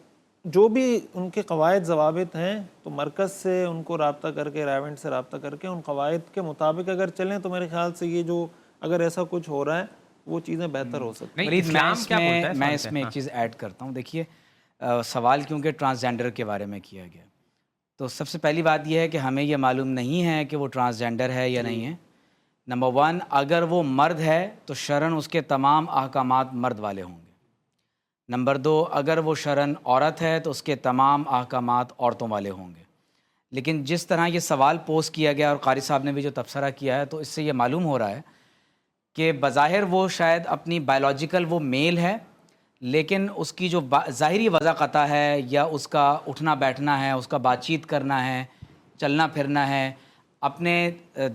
Speaker 4: جو بھی ان کے قواعد ضوابط ہیں تو مرکز سے ان کو رابطہ کر کے، رائیونٹ سے رابطہ کر کے ان قواعد کے مطابق اگر چلیں تو میرے خیال سے یہ جو اگر ایسا کچھ ہو رہا ہے وہ چیزیں بہتر ہو سکتی ہیں۔
Speaker 5: ولید میں اس میں ایک چیز ایڈ کرتا ہوں، دیکھیے سوال کیونکہ ٹرانسجینڈر کے بارے میں کیا گیا، تو سب سے پہلی بات یہ ہے کہ ہمیں یہ معلوم نہیں ہے کہ وہ ٹرانسجینڈر ہے یا نہیں ہے۔ نمبر 1، اگر وہ مرد ہے تو شرعاً اس کے تمام احکامات مرد والے ہوں گے۔ نمبر 2، اگر وہ شرعاً عورت ہے تو اس کے تمام احکامات عورتوں والے ہوں گے۔ لیکن جس طرح یہ سوال پوسٹ کیا گیا اور قاری صاحب نے بھی جو تبصرہ کیا ہے، تو اس سے یہ معلوم ہو رہا ہے کہ بظاہر وہ شاید اپنی بایولوجیکل وہ میل ہے، لیکن اس کی جو ظاہری وضاقتہ ہے یا اس کا اٹھنا بیٹھنا ہے، اس کا بات چیت کرنا ہے، چلنا پھرنا ہے، اپنے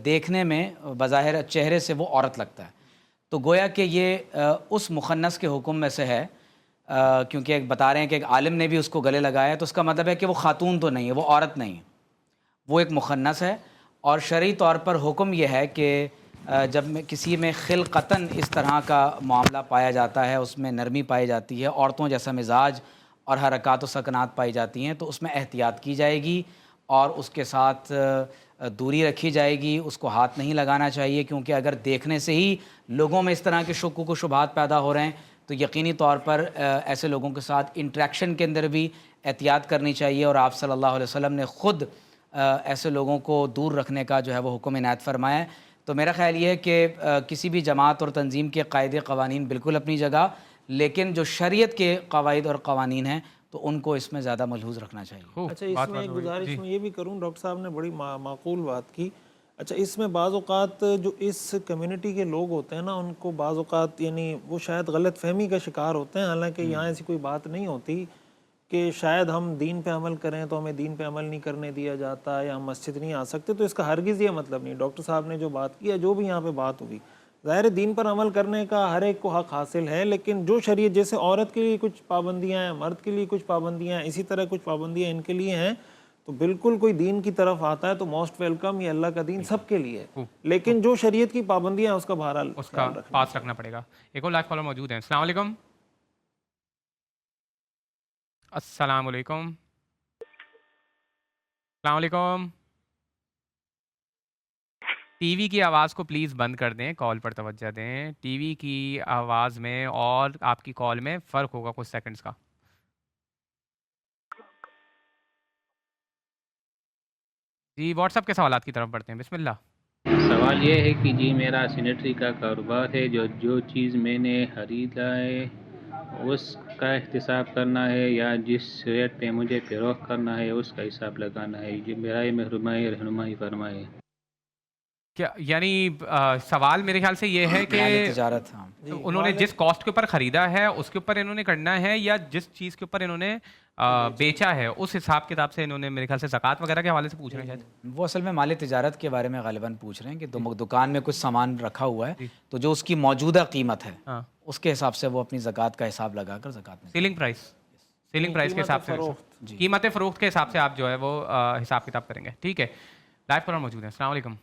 Speaker 5: دیکھنے میں بظاہر چہرے سے وہ عورت لگتا ہے، تو گویا کہ یہ اس مخنث کے حکم میں سے ہے، کیونکہ ایک بتا رہے ہیں کہ ایک عالم نے بھی اس کو گلے لگایا، تو اس کا مطلب ہے کہ وہ خاتون تو نہیں ہے، وہ عورت نہیں ہے، وہ ایک مخنث ہے، اور شرعی طور پر حکم یہ ہے کہ جب کسی میں خلقتاً اس طرح کا معاملہ پایا جاتا ہے، اس میں نرمی پائی جاتی ہے، عورتوں جیسا مزاج اور حرکات و سکنات پائی جاتی ہیں، تو اس میں احتیاط کی جائے گی اور اس کے ساتھ دوری رکھی جائے گی، اس کو ہاتھ نہیں لگانا چاہیے، کیونکہ اگر دیکھنے سے ہی لوگوں میں اس طرح کے شکوک و شبہات پیدا ہو رہے ہیں تو یقینی طور پر ایسے لوگوں کے ساتھ انٹریکشن کے اندر بھی احتیاط کرنی چاہیے، اور آپ صلی اللہ علیہ وسلم نے خود ایسے لوگوں کو دور رکھنے کا جو ہے وہ حکم عنایت فرمایا ہے۔ تو میرا خیال یہ ہے کہ کسی بھی جماعت اور تنظیم کے قاعدے قوانین بالکل اپنی جگہ، لیکن جو شریعت کے قواعد اور قوانین ہیں تو ان کو اس میں زیادہ ملحوظ رکھنا چاہیے۔
Speaker 4: اچھا اس میں ایک گزارش میں یہ بھی کروں، ڈاکٹر صاحب نے بڑی معقول بات کی، اچھا اس میں بعض اوقات جو اس کمیونٹی کے لوگ ہوتے ہیں نا، ان کو بعض اوقات یعنی وہ شاید غلط فہمی کا شکار ہوتے ہیں، حالانکہ یہاں ایسی کوئی بات نہیں ہوتی کہ شاید ہم دین پہ عمل کریں تو ہمیں دین پہ عمل نہیں کرنے دیا جاتا یا ہم مسجد نہیں آ سکتے، تو اس کا ہرگز یہ مطلب نہیں۔ ڈاکٹر صاحب نے جو بات کی ہے، جو بھی یہاں پہ بات ہوئی، ظاہر دین پر عمل کرنے کا ہر ایک کو حق حاصل ہے، لیکن جو شریعت جیسے عورت کے لیے کچھ پابندیاں ہیں، مرد کے لیے کچھ پابندیاں ہیں، اسی طرح کچھ پابندیاں ان کے لیے ہیں، تو بالکل کوئی دین کی طرف آتا ہے تو موسٹ ویلکم، یہ اللہ کا دین سب کے لیے ہے، لیکن جو شریعت کی پابندیاں ہیں اس کا بہرحال
Speaker 2: اس کا پاس رکھنا پڑے گا۔ ایک اور لائف کالر موجود ہیں، السلام علیکم۔ السلام علیکم، السلام علیکم۔ ٹی وی کی آواز کو پلیز بند کر دیں، کال پر توجہ دیں، ٹی وی کی آواز میں اور آپ کی کال میں فرق ہوگا کچھ سیکنڈز کا۔ جی واٹس ایپ کے سوالات کی طرف بڑھتے ہیں، بسم اللہ۔
Speaker 9: سوال یہ ہے کہ جی میرا سینیٹری کا کاروبار ہے، جو چیز میں نے خریدا ہے اس کا احتساب کرنا ہے یا جس ریٹ پہ مجھے فروخت کرنا ہے اس کا حساب لگانا ہے؟ جی برائے مہربانی رہنمائی فرمائے۔
Speaker 2: کیا یعنی سوال میرے خیال سے یہ ہے کہ
Speaker 5: تجارت، ہاں
Speaker 2: انہوں نے جس کاسٹ کے اوپر خریدا ہے اس کے اوپر انہوں نے کرنا ہے، یا جس چیز کے اوپر انہوں نے بیچا ہے اس حساب کتاب سے انہوں نے میرے خیال سے زکوٰۃ وغیرہ کے حوالے سے پوچھ رہے ہیں شاید۔
Speaker 5: وہ اصل میں مال تجارت کے بارے میں غالباً پوچھ رہے ہیں کہ دکان میں کچھ سامان رکھا ہوا ہے تو جو اس کی موجودہ قیمت ہے اس کے حساب سے وہ اپنی زکوٰۃ کا حساب لگا کر زکوٰۃ میں
Speaker 2: سیلنگ پرائس کے حساب سے، قیمت فروخت کے حساب سے آپ جو ہے وہ حساب کتاب کریں گے۔ ٹھیک ہے، لائیو پر موجود ہیں۔ السلام علیکم۔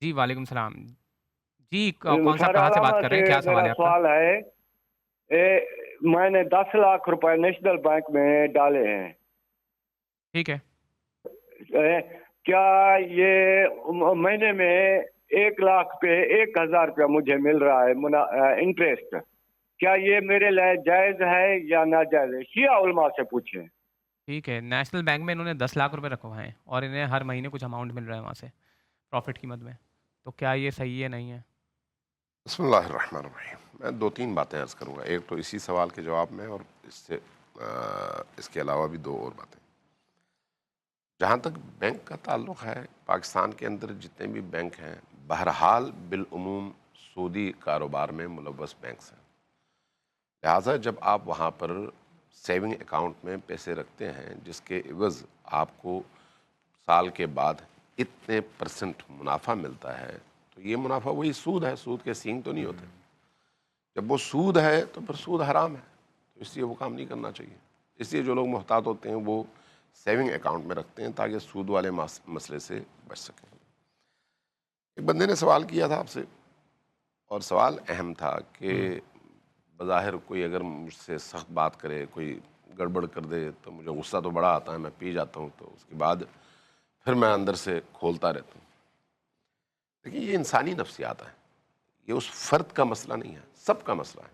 Speaker 2: جی وعلیکم السلام۔ جی کون صاحب کہاں سے بات کر رہے ہیں؟ کیا سوال ہے آپ کا؟
Speaker 10: سوال ہے میں نے 10 لاکھ روپے نیشنل بینک میں ڈالے ہیں،
Speaker 2: ٹھیک ہے،
Speaker 10: کیا یہ مہینے میں 1 لاکھ پہ 1000 روپیہ مجھے مل رہا ہے انٹرسٹ، کیا یہ میرے لیے جائز ہے یا ناجائز ہے؟ شیعہ علماء سے پوچھیں۔
Speaker 2: ٹھیک ہے، نیشنل بینک میں انہوں نے 10 لاکھ روپے رکھے ہوئے ہیں اور انہیں ہر مہینے کچھ اماؤنٹ مل رہا ہے وہاں سے پروفٹ کی مد میں، تو کیا یہ صحیح ہے نہیں ہے؟
Speaker 6: بسم اللہ الرحمن الرحیم۔ میں 2-3 باتیں عرض کروں گا، ایک تو اسی سوال کے جواب میں اور اس کے علاوہ بھی 2 اور باتیں۔ جہاں تک بینک کا تعلق ہے، پاکستان کے اندر جتنے بھی بینک ہیں بہرحال بالعموم سودی کاروبار میں ملوث بینکس ہیں، لہٰذا جب آپ وہاں پر سیونگ اکاؤنٹ میں پیسے رکھتے ہیں جس کے عوض آپ کو سال کے بعد اتنے % منافع ملتا ہے، تو یہ منافع وہی سود ہے، سود کے سینگ تو نہیں ہوتے۔ جب وہ سود ہے تو پھر سود حرام ہے، تو اس لیے وہ کام نہیں کرنا چاہیے۔ اس لیے جو لوگ محتاط ہوتے ہیں وہ سیونگ اکاؤنٹ میں رکھتے ہیں تاکہ سود والے مسئلے سے بچ سکیں۔ ایک بندے نے سوال کیا تھا آپ سے، اور سوال اہم تھا کہ بظاہر کوئی اگر مجھ سے سخت بات کرے، کوئی گڑبڑ کر دے تو مجھے غصہ تو بڑا آتا ہے، میں پی جاتا ہوں، تو اس کے بعد پھر میں اندر سے کھولتا رہتا ہوں۔ لیکن یہ انسانی نفسیات ہے، یہ اس فرد کا مسئلہ نہیں ہے، سب کا مسئلہ ہے۔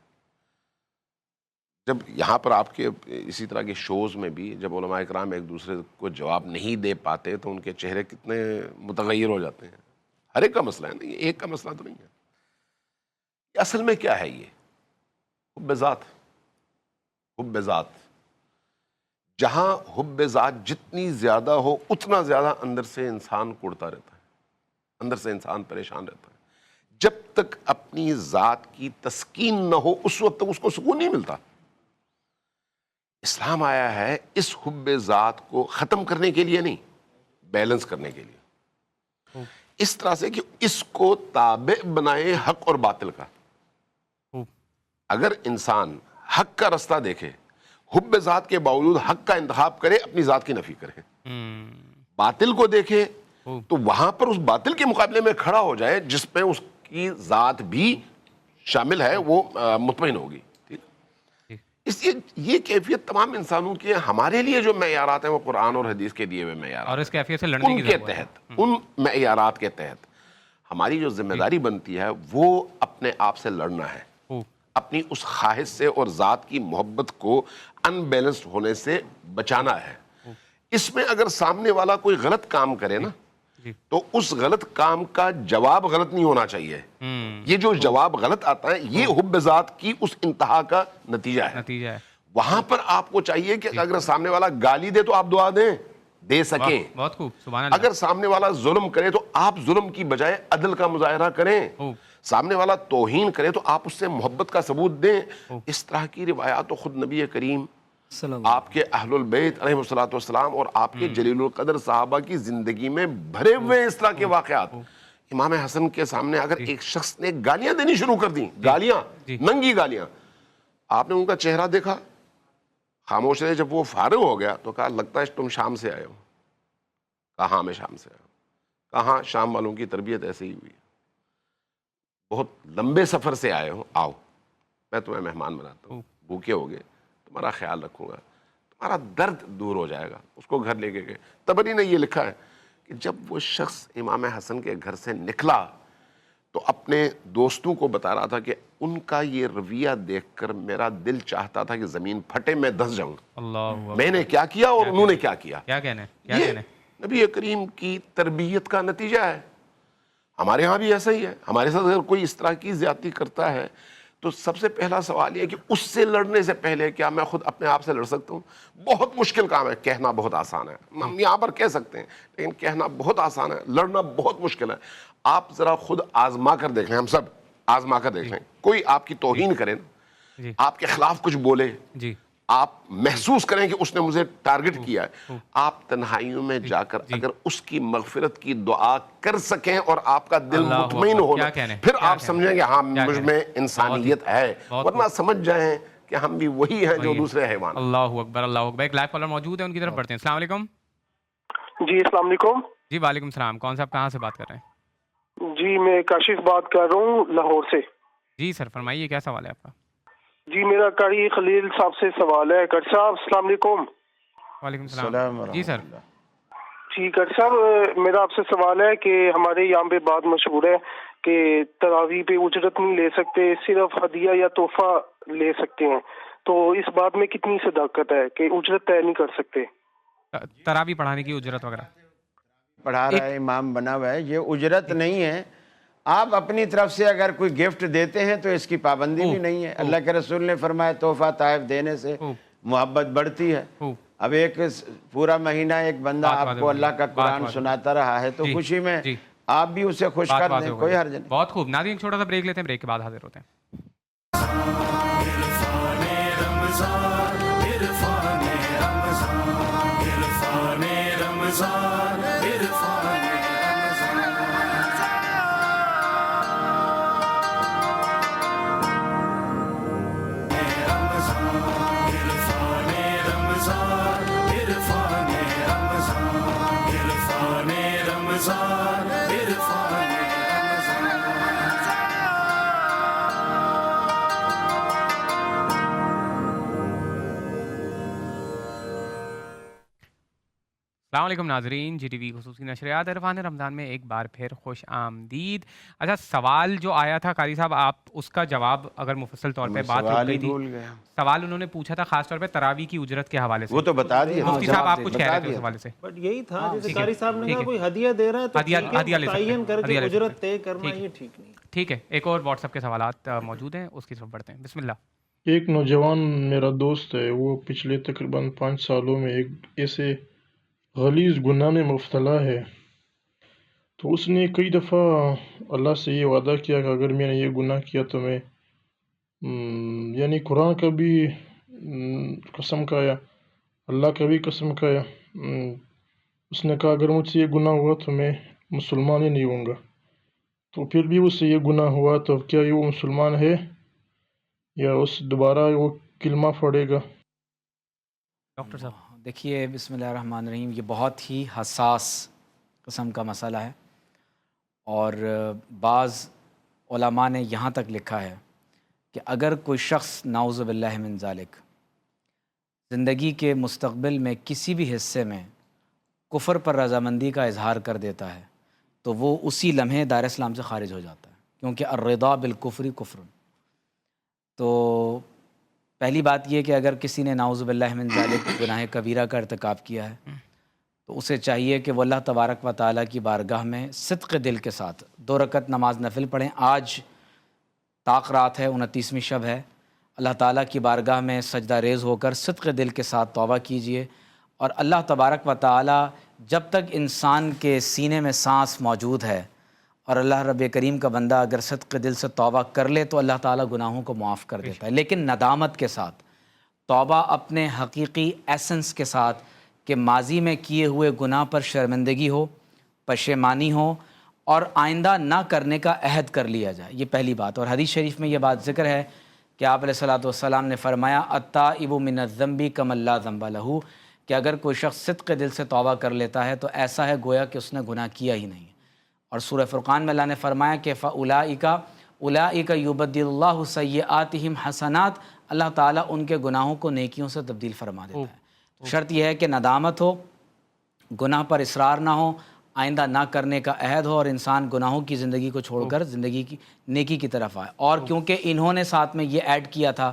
Speaker 6: جب یہاں پر آپ کے اسی طرح کے شوز میں بھی جب علماء اکرام ایک دوسرے کو جواب نہیں دے پاتے تو ان کے چہرے کتنے متغیر ہو جاتے ہیں۔ ہر ایک کا مسئلہ ہے نا، یہ ایک کا مسئلہ تو نہیں ہے۔ یہ اصل میں کیا ہے؟ یہ حب ذات، حب ذات، جہاں حب ذات جتنی زیادہ ہو اتنا زیادہ اندر سے انسان کڑتا رہتا ہے، اندر سے انسان پریشان رہتا ہے۔ جب تک اپنی ذات کی تسکین نہ ہو اس وقت تک اس کو سکون نہیں ملتا۔ اسلام آیا ہے اس حب ذات کو ختم کرنے کے لیے نہیں، بیلنس کرنے کے لیے، اس طرح سے کہ اس کو تابع بنائے حق اور باطل کا۔ اگر انسان حق کا رستہ دیکھے، حب ذات کے باوجود حق کا انتخاب کرے، اپنی ذات کی نفی کرے، باطل کو دیکھے تو وہاں پر اس باطل کے مقابلے میں کھڑا ہو جائے جس پہ اس کی ذات بھی شامل ہے، وہ مطمئن ہوگی۔ اس لیے یہ کیفیت تمام انسانوں کی، ہمارے لیے جو معیارات ہیں وہ قرآن اور حدیث کے دیے ہوئے معیارات،
Speaker 2: اور اس کیفیت سے لڑنے کی ضرورت ہے۔
Speaker 6: ان معیارات کے تحت ہماری جو ذمہ داری بنتی ہے وہ اپنے آپ سے لڑنا ہے، اپنی اس خواہش سے اور ذات کی محبت کو ان بیلنسڈ ہونے سے بچانا ہے۔ اس میں اگر سامنے والا کوئی غلط کام کرے نا تو اس غلط کام کا جواب غلط نہیں ہونا چاہیے۔ یہ جو جواب غلط آتا ہے یہ حب ذات کی اس انتہا کا نتیجہ ہے۔ وہاں پر آپ کو چاہیے کہ اگر سامنے والا گالی دے تو آپ دعا دے سکیں،
Speaker 2: بہت خوب، سبحان اللہ۔
Speaker 6: اگر سامنے والا ظلم کرے تو آپ ظلم کی بجائے عدل کا مظاہرہ کریں، سامنے والا توہین کرے تو آپ اس سے محبت کا ثبوت دیں۔ اس طرح کی روایات تو خود نبی کریم، آپ کے اہل البیت علیہ الصلوۃ والسلام اور آپ کے جلیل القدر صحابہ کی زندگی میں بھرے ہوئے اس طرح کے واقعات۔ امام حسن کے سامنے اگر ایک شخص نے گالیاں دینی شروع کر دیں، گالیاں، ننگی گالیاں، آپ نے ان کا چہرہ دیکھا، خاموش رہے۔ جب وہ فارغ ہو گیا تو کہا لگتا ہے تم شام سے آئے ہو؟ کہا ہاں میں شام سے آیا ہوں۔ کہاں؟ شام والوں کی تربیت ایسے ہی ہوئی ہے، بہت لمبے سفر سے آئے ہو، آؤ میں تمہیں مہمان بناتا ہوں، بھوکے ہوگے تمہارا خیال رکھوں گا، تمہارا درد دور ہو جائے گا۔ اس کو گھر لے کے گئے۔ طبری نے یہ لکھا ہے کہ جب وہ شخص امام حسن کے گھر سے نکلا تو اپنے دوستوں کو بتا رہا تھا کہ ان کا یہ رویہ دیکھ کر میرا دل چاہتا تھا کہ زمین پھٹے، میں دھس جاؤں۔
Speaker 2: اللہ،
Speaker 6: میں نے کیا کیا اور انہوں نے کیا کیا۔
Speaker 2: کیا کہنے
Speaker 6: نبی کریم کی تربیت کا نتیجہ ہے. ہمارے ہاں بھی ایسا ہی ہے. ہمارے ساتھ اگر کوئی اس طرح کی زیادتی کرتا ہے تو سب سے پہلا سوال یہ ہے کہ اس سے لڑنے سے پہلے کیا میں خود اپنے آپ سے لڑ سکتا ہوں؟ بہت مشکل کام ہے. کہنا بہت آسان ہے, ہم یہاں پر کہہ سکتے ہیں, لیکن کہنا بہت آسان ہے, لڑنا بہت مشکل ہے. آپ ذرا خود آزما کر دیکھ لیں, ہم سب آزما کر دیکھ لیں. کوئی آپ کی توہین کرے نا, آپ کے خلاف کچھ بولے, آپ محسوس کریں کہ اس نے مجھے ٹارگٹ کیا ہے, آپ تنہائیوں میں جا کر اگر اس کی مغفرت کی دعا کر سکیں اور آپ کا دل مطمئن ہو, پھر آپ سمجھیں گے ہاں مجھ میں انسانیت ہے. ورنہ سمجھ جائیں کہ ہم بھی وہی ہیں جو دوسرے حیوان.
Speaker 2: اللہ اکبر, اللہ اکبر. ایک لائیو کالر موجود ہے, ان کی طرف بڑھتے ہیں. السلام علیکم.
Speaker 11: جی السلام علیکم.
Speaker 2: جی وعلیکم السلام. کون صاحب کہاں سے بات کر رہے ہیں؟
Speaker 11: جی میں کاشف بات کر رہا ہوں لاہور سے.
Speaker 2: جی سر فرمائیے, کیا سوال ہے آپ کا؟
Speaker 11: جی میرا قاری خلیل صاحب سے سوال ہے. کر صاحب السلام علیکم.
Speaker 2: وعلیکم السلام. جی سر.
Speaker 11: جی کر صاحب میرا آپ سے سوال ہے کہ ہمارے یہاں پہ بات مشہور ہے کہ تراویح پہ اجرت نہیں لے سکتے, صرف ہدیہ یا تحفہ لے سکتے ہیں. تو اس بات میں کتنی صداقت ہے کہ اجرت طے نہیں کر سکتے؟
Speaker 2: تراویح پڑھانے کی اجرت وغیرہ
Speaker 3: پڑھا رہا ہے, امام بنا ہوا ہے, یہ اجرت نہیں ہے. آپ اپنی طرف سے اگر کوئی گفٹ دیتے ہیں تو اس کی پابندی بھی نہیں ہے. اللہ کے رسول نے فرمایا تحفہ تحائف دینے سے محبت بڑھتی ہے. اب ایک پورا مہینہ ایک بندہ آپ کو اللہ کا قرآن سناتا رہا ہے تو خوشی میں آپ بھی اسے خوش کر دیں, کوئی حرج نہیں.
Speaker 2: بہت خوب. ناظرین چھوٹا سا بریک لیتے ہیں, بریک کے بعد حاضر ہوتے ہیں. السلام علیکم ناظرین, جی ٹی وی خصوصی نشریات عرفان رمضان میں ایک بار پھر خوش آمدید. اچھا سوال جو آیا تھا قاری صاحب, آپ اس کا جواب اگر مفصل طور پہ بات ہو گئی تھی. سوال انہوں نے پوچھا تھا خاص طور پہ تراویح کی اجرت کے حوالے سے.
Speaker 3: وہ تو بتا دیا
Speaker 2: مفتی صاحب, آپ کچھ کہہ رہے تھے اس حوالے سے.
Speaker 4: بٹ یہی تھا جیسے قاری صاحب نے کہا کوئی ہدیہ دے رہا ہے تو تعین کر کے اجرت طے کرنا یہ ٹھیک نہیں.
Speaker 2: ٹھیک ہے, ایک اور واٹس ایپ کے سوالات موجود ہیں, اس کی طرف بڑھتے ہیں. بسم اللہ.
Speaker 12: ایک نوجوان میرا دوست ہے, وہ پچھلے تقریباً 5 سالوں میں ایک ایسے غلیظ گناہ میں مبتلا ہے. تو اس نے کئی دفعہ اللہ سے یہ وعدہ کیا کہ اگر میں نے یہ گناہ کیا تو میں یعنی قرآن کا بھی قسم کھایا, اللہ کا بھی قسم کھایا. اس نے کہا اگر مجھ سے یہ گناہ ہوا تو میں مسلمان ہی نہیں ہوں گا. تو پھر بھی اس سے یہ گناہ ہوا تو کیا یہ وہ مسلمان ہے یا اس دوبارہ وہ کلمہ پڑھے گا؟
Speaker 5: ڈاکٹر صاحب دیکھیے, بسم اللہ الرحمن الرحیم, یہ بہت ہی حساس قسم کا مسئلہ ہے. اور بعض علماء نے یہاں تک لکھا ہے کہ اگر کوئی شخص نعوذ باللہ من ذالک زندگی کے مستقبل میں کسی بھی حصے میں کفر پر رضامندی کا اظہار کر دیتا ہے تو وہ اسی لمحے دائرہ اسلام سے خارج ہو جاتا ہے, کیونکہ الرضا بالکفر کفر. تو پہلی بات یہ کہ اگر کسی نے نعوذ باللہ من ذالک گناہ کبیرہ کا ارتکاب کیا ہے تو اسے چاہیے کہ وہ اللہ تبارک و تعالیٰ کی بارگاہ میں صدق دل کے ساتھ 2 رکعت نماز نفل پڑھیں. آج طاق رات ہے, 29ویں شب ہے. اللہ تعالیٰ کی بارگاہ میں سجدہ ریز ہو کر صدق دل کے ساتھ توبہ کیجئے. اور اللہ تبارک و تعالیٰ جب تک انسان کے سینے میں سانس موجود ہے اور اللہ رب کریم کا بندہ اگر صدق دل سے توبہ کر لے تو اللہ تعالیٰ گناہوں کو معاف کر دیتا ہے, لیکن ندامت کے ساتھ. توبہ اپنے حقیقی ایسنس کے ساتھ کہ ماضی میں کیے ہوئے گناہ پر شرمندگی ہو, پشیمانی ہو اور آئندہ نہ کرنے کا عہد کر لیا جائے, یہ پہلی بات. اور حدیث شریف میں یہ بات ذکر ہے کہ آپ علیہ الصلوۃ والسلام نے فرمایا التائب من الذنب کمن لا ذنب لہ, کہ اگر کوئی شخص صدق دل سے توبہ کر لیتا ہے تو ایسا ہے گویا کہ اس نے گناہ کیا ہی نہیں. اور سورہ فرقان میں اللہ نے فرمایا کہ فَأُولَئِكَ يُبَدِّلُ اللَّهُ سَيِّئَاتِهِمْ حَسَنَات, اللہ تعالیٰ ان کے گناہوں کو نیکیوں سے تبدیل فرما دیتا ہے. شرط یہ ہے کہ ندامت ہو, گناہ پر اصرار نہ ہو, آئندہ نہ کرنے کا عہد ہو اور انسان گناہوں کی زندگی کو چھوڑ کر زندگی کی نیکی کی طرف آئے. اور کیونکہ انہوں نے ساتھ میں یہ ایڈ کیا تھا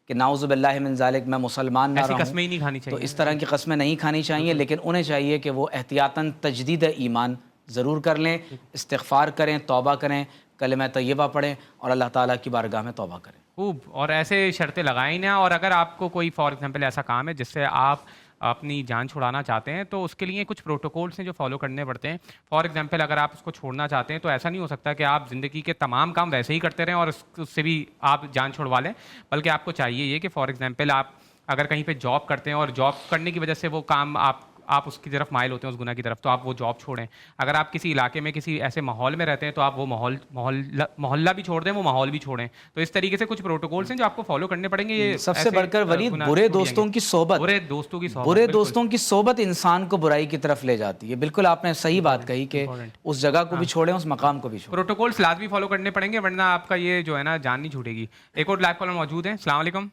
Speaker 5: کہ نعوذ باللہ من ذالک میں مسلمان نہ
Speaker 2: ایسی
Speaker 5: رہوں،
Speaker 2: قسمیں ہی نہیں کھانی
Speaker 5: تو
Speaker 2: چاہیے.
Speaker 5: اس طرح کی قسمیں نہیں کھانی چاہیے، لیکن انہیں چاہیے کہ وہ احتیاطاً تجدید ایمان ضرور کر لیں، استغفار کریں، توبہ کریں، کلمہ طیبہ پڑھیں اور اللہ تعالیٰ کی بارگاہ میں توبہ کریں.
Speaker 2: خوب. اور ایسے شرطیں لگائیں نا. اور اگر آپ کو کوئی فار ایگزامپل ایسا کام ہے جس سے آپ اپنی جان چھڑانا چاہتے ہیں تو اس کے لیے کچھ پروٹوکولس ہیں جو فالو کرنے پڑتے ہیں. فار ایگزامپل اگر آپ اس کو چھوڑنا چاہتے ہیں تو ایسا نہیں ہو سکتا کہ آپ زندگی کے تمام کام ویسے ہی کرتے رہیں اور اس سے بھی آپ جان چھڑوا لیں، بلکہ آپ کو چاہیے یہ کہ فار ایگزامپل آپ اگر کہیں پہ جاب کرتے ہیں اور جاب کرنے کی وجہ سے وہ کام آپ اس کی طرف مائل ہوتے ہیں، اس گناہ کی طرف، تو آپ وہ جاب چھوڑیں. اگر آپ کسی علاقے میں کسی ایسے ماحول میں رہتے ہیں تو آپ وہ محلہ بھی چھوڑ دیں، وہ ماحول بھی چھوڑیں. تو اس طریقے سے کچھ پروٹوکولس ہیں جو آپ کو فالو کرنے پڑیں گے. یہ
Speaker 5: سب سے بڑھ کر ولید برے دوستوں کی صحبت، برے دوستوں کی صحبت انسان کو برائی کی طرف لے جاتی ہے. بالکل آپ نے صحیح بات کہی کہ اس جگہ کو بھی چھوڑیں، اس مقام کو بھی چھوڑیں.
Speaker 2: پروٹوکولس لازمی فالو کرنے پڑیں گے ورنہ آپ کا یہ جو ہے نا جان نہیں چھوٹے گی. ایک اور لائیو کالر موجود ہیں. السلام علیکم.